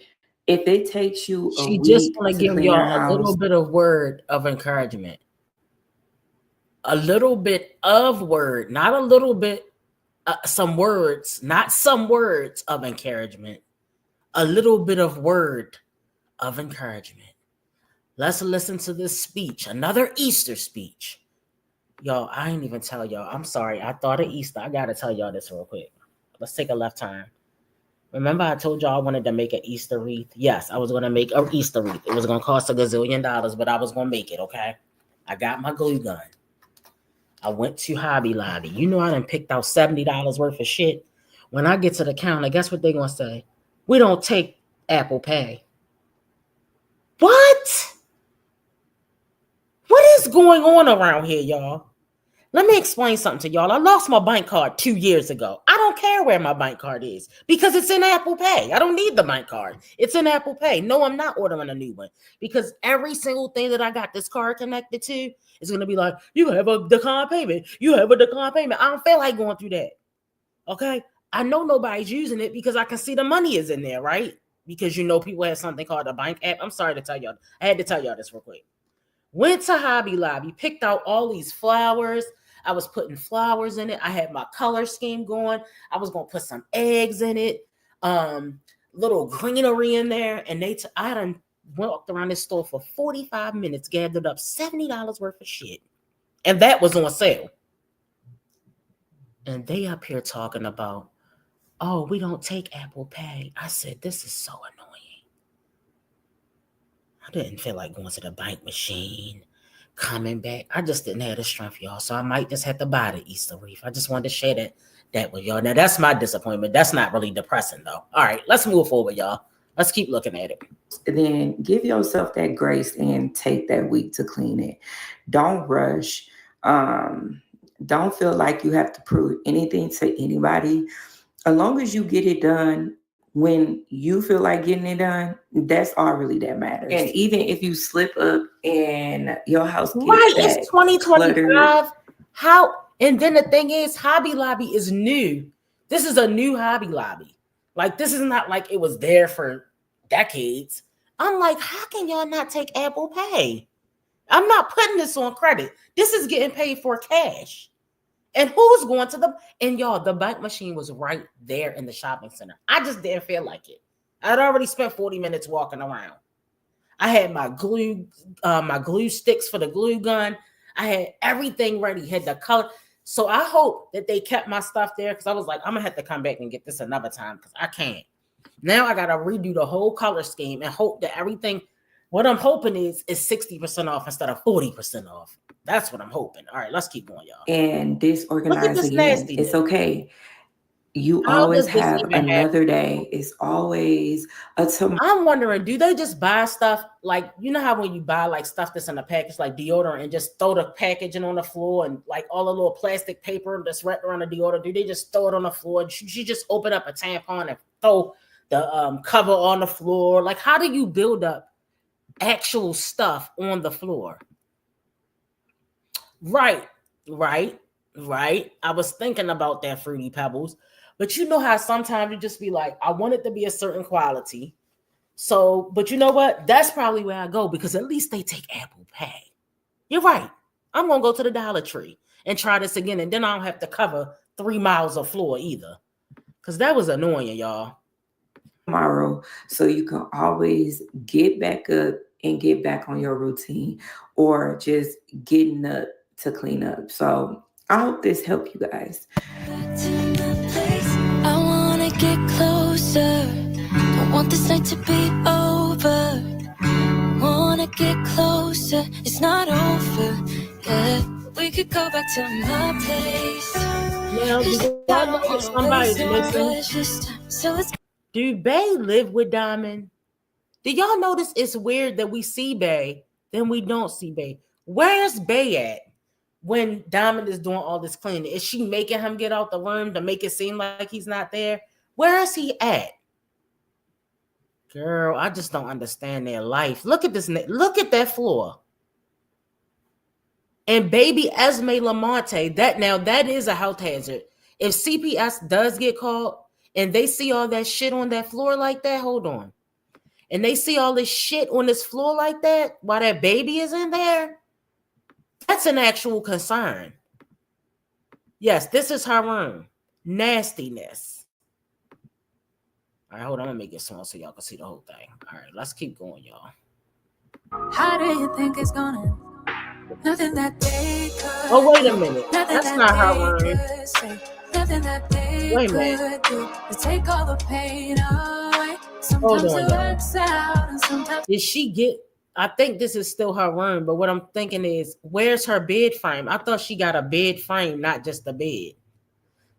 if it takes you a She just week want to to give clean your y'all a house, little bit of word of encouragement. A little bit of word, not a little bit, some words, not some words of encouragement. A little bit of word of encouragement. Let's listen to this speech, another Easter speech. Y'all, I ain't even tell y'all. I'm sorry. I thought of Easter. I got to tell y'all this real quick. Let's take a left turn. Remember I told y'all I wanted to make an Easter wreath? Yes, I was going to make an Easter wreath. It was going to cost $1 gazillion, but I was going to make it, okay? I got my glue gun. I went to Hobby Lobby. You know I done picked out $70 worth of shit. When I get to the counter, guess what they going to say? We don't take Apple Pay. What? What is going on around here, y'all? Let me explain something to y'all. I lost my bank card 2 years ago. I don't care where my bank card is because it's in Apple Pay. I don't need the bank card. It's in Apple Pay. No, I'm not ordering a new one because every single thing that I got this card connected to is going to be like, you have a decline payment. You have a decline payment. I don't feel like going through that. Okay? I know nobody's using it because I can see the money is in there, right? Because you know people have something called a bank app. I'm sorry to tell y'all. I had to tell y'all this real quick. Went to Hobby Lobby, picked out all these flowers. I was putting flowers in it. I had my color scheme going. I was going to put some eggs in it, little greenery in there. And I done walked around this store for 45 minutes, gathered up $70 worth of shit. And that was on sale. And they up here talking about, oh, we don't take Apple Pay. I said, this is so annoying. I didn't feel like going to the bank machine, coming back. I just didn't have the strength, y'all. So I might just have to buy the Easter wreath. I just wanted to share that with y'all. Now, that's my disappointment. That's not really depressing, though. All right, let's move forward, y'all. Let's keep looking at it. then give yourself that grace and take that week to clean it. Don't rush. Don't feel like you have to prove anything to anybody. As long as you get it done when you feel like getting it done, that's all really that matters. And even if you slip up and your house gets right, it's 2025. How? And then the thing is, Hobby Lobby is new. This is a new Hobby Lobby. Like, this is not like it was there for decades. I'm like, how can y'all not take Apple Pay? I'm not putting this on credit. This is getting paid for cash. And who's going to and y'all, the bank machine was right there in the shopping center. I just didn't feel like it. I'd already spent 40 minutes walking around. I had my glue sticks for the glue gun. I had everything ready, had the color. So I hope that they kept my stuff there because I was like, I'm going to have to come back and get this another time because I can't. Now I got to redo the whole color scheme and hope that everything, what I'm hoping is 60% off instead of 40% off. That's what I'm hoping. All right, let's keep going, y'all. And disorganize again. It's okay. You always have another day. It's always a tomorrow. I'm wondering, do they just buy stuff like, you know how when you buy like stuff that's in a package like deodorant and just throw the packaging on the floor and like all the little plastic paper that's wrapped around the deodorant, do they just throw it on the floor? Should you just open up a tampon and throw the cover on the floor? Like, how do you build up actual stuff on the floor? Right. I was thinking about that, Fruity Pebbles. But you know how sometimes you just be like, I want it to be a certain quality. So, but you know what? That's probably where I go because at least they take Apple Pay. You're right. I'm going to go to the Dollar Tree and try this again. And then I don't have to cover 3 miles of floor either. Because that was annoying, y'all. Tomorrow, so you can always get back up and get back on your routine or just getting up to clean up. So I hope this helped you guys. I wanna get closer. Don't want this night to be over. Wanna get closer. It's not over yet. We could go back to my place. Now, do y'all know if somebody's missing? Do Bay live with Diamond? Do y'all notice it's weird that we see Bay, then we don't see Bay? Where's Bay at when Diamond is doing all this cleaning? Is she making him get out the room to make it seem like he's not there? Where is he at? Girl, I just don't understand their life. Look at this. Look at that floor. And baby Esme Lamonte, that is a health hazard. If CPS does get called and they see all that shit on that floor like that, hold on. And they see all this shit on this floor like that while that baby is in there, that's an actual concern. Yes, this is her room. Nastiness. All right, hold on. I'm going to make it small so y'all can see the whole thing. All right, let's keep going, y'all. How do you think it's gonna? Nothing that they could. Oh, wait a minute. That's not her room. Nothing that they wait a minute. could do to take all the pain away. Hold Sometimes on, it y'all. works out and sometimes. Did she get? I think this is still her room, but what I'm thinking is, where's her bed frame? I thought she got a bed frame, not just a bed.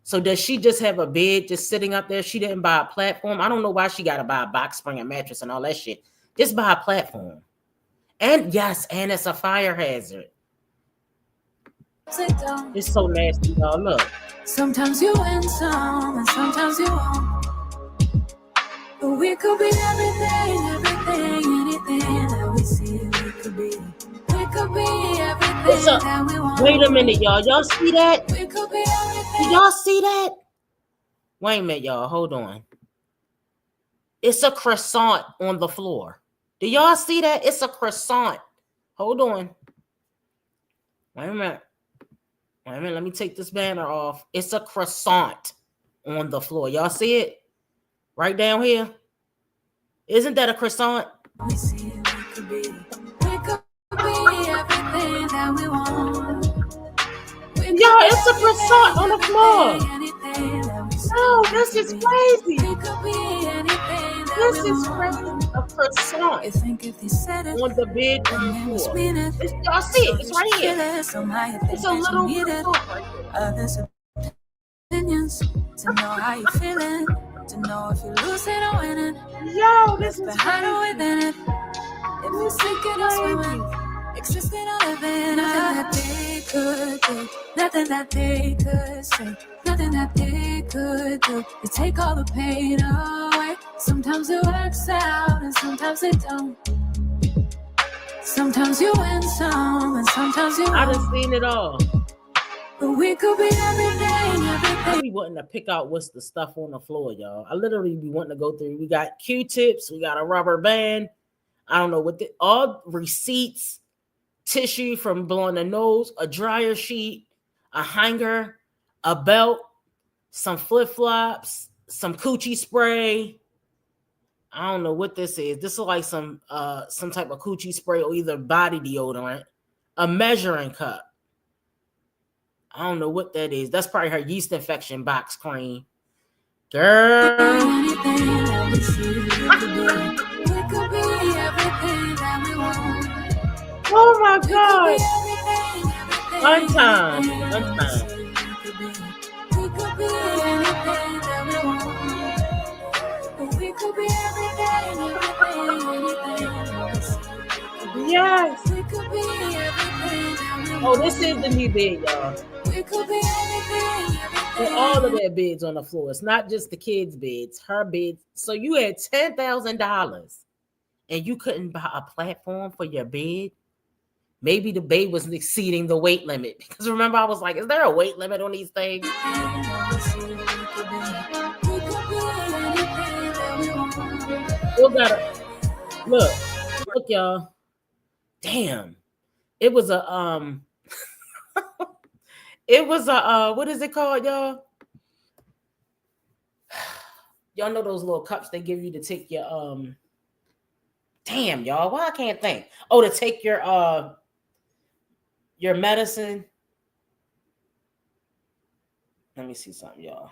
So does she just have a bed just sitting up there? She didn't buy a platform. I don't know why she got to buy a box spring and mattress and all that shit. Just buy a platform. And yes, and it's a fire hazard. It's so nasty, y'all. Look. Sometimes you win some and sometimes you won't. But we could be everything, anything that we see we could be. We could be everything that we want. Wait a minute, y'all. Y'all see that? We could be everything. Do y'all see that? Wait a minute, y'all. Hold on. It's a croissant on the floor. Do y'all see that? It's a croissant. Hold on. Wait a minute. Let me take this banner off. It's a croissant on the floor. Y'all see it? Right down here. Isn't that a croissant? We see we could be. We could be everything that we want. Yo, it's a croissant on the floor. No, this is crazy. This is crazy. A croissant on the bed on the floor. Y'all see it? It's right here. It's a little croissant right there. Others' opinions to know how you feeling, to know if you're losing or winning. Yo, this is behind or within it. If you're sinking or swimming, existing or living. Nothing that they could do, nothing that they could say, nothing that they could do to take all the pain away. Sometimes it works out and sometimes it don't. Sometimes you win some and sometimes you won't. I done seen it all. But we could be everything. I be wanting to pick out what's the stuff on the floor, y'all. I literally be wanting to go through. We got Q-tips, we got a rubber band. I don't know what all receipts, tissue from blowing the nose, a dryer sheet, a hanger, a belt, some flip-flops, some coochie spray. I don't know what this is. This is like some type of coochie spray or either body deodorant, a measuring cup. I don't know what that is. That's probably her yeast infection box cream. Girl. Oh my God. One time. Yes. Oh, this is the new bed, y'all. And all of their beds on the floor. It's not just the kids' beds, her beds. So you had $10,000 and you couldn't buy a platform for your bed. Maybe the bed was exceeding the weight limit. Because remember, I was like, is there a weight limit on these things? Look, y'all. Damn. It was a what is it called, y'all? Y'all know those little cups they give you to take your damn, y'all, why I can't think. Oh, to take your medicine. Let me see something, y'all.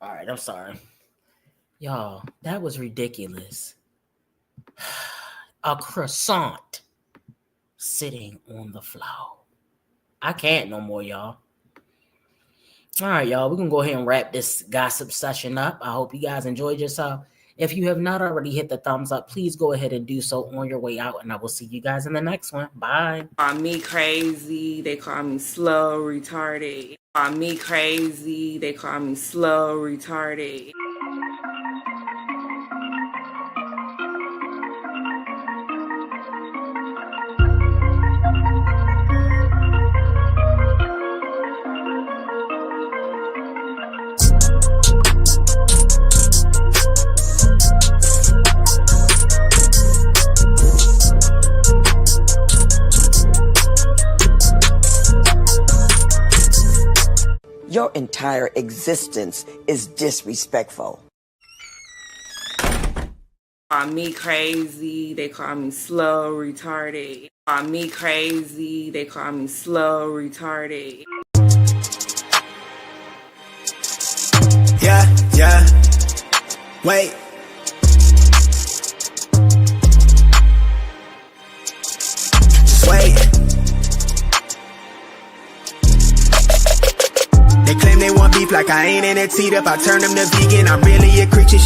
All right, I'm sorry. Y'all, that was ridiculous. A croissant sitting on the floor. I can't no more, y'all. All right, y'all, we're going to go ahead and wrap this gossip session up. I hope you guys enjoyed yourself. If you have not already hit the thumbs up, please go ahead and do so on your way out, and I will see you guys in the next one. Bye. They call me crazy. They call me slow, retarded. They call me crazy. They call me slow, retarded. entire existence is disrespectful. Call me crazy, they call me slow, retarded. Call me crazy, they call me slow, retarded. Yeah, wait. Just wait. They claim they want beef like I ain't in it. Teed up, I turn them to vegan. I'm really a creature.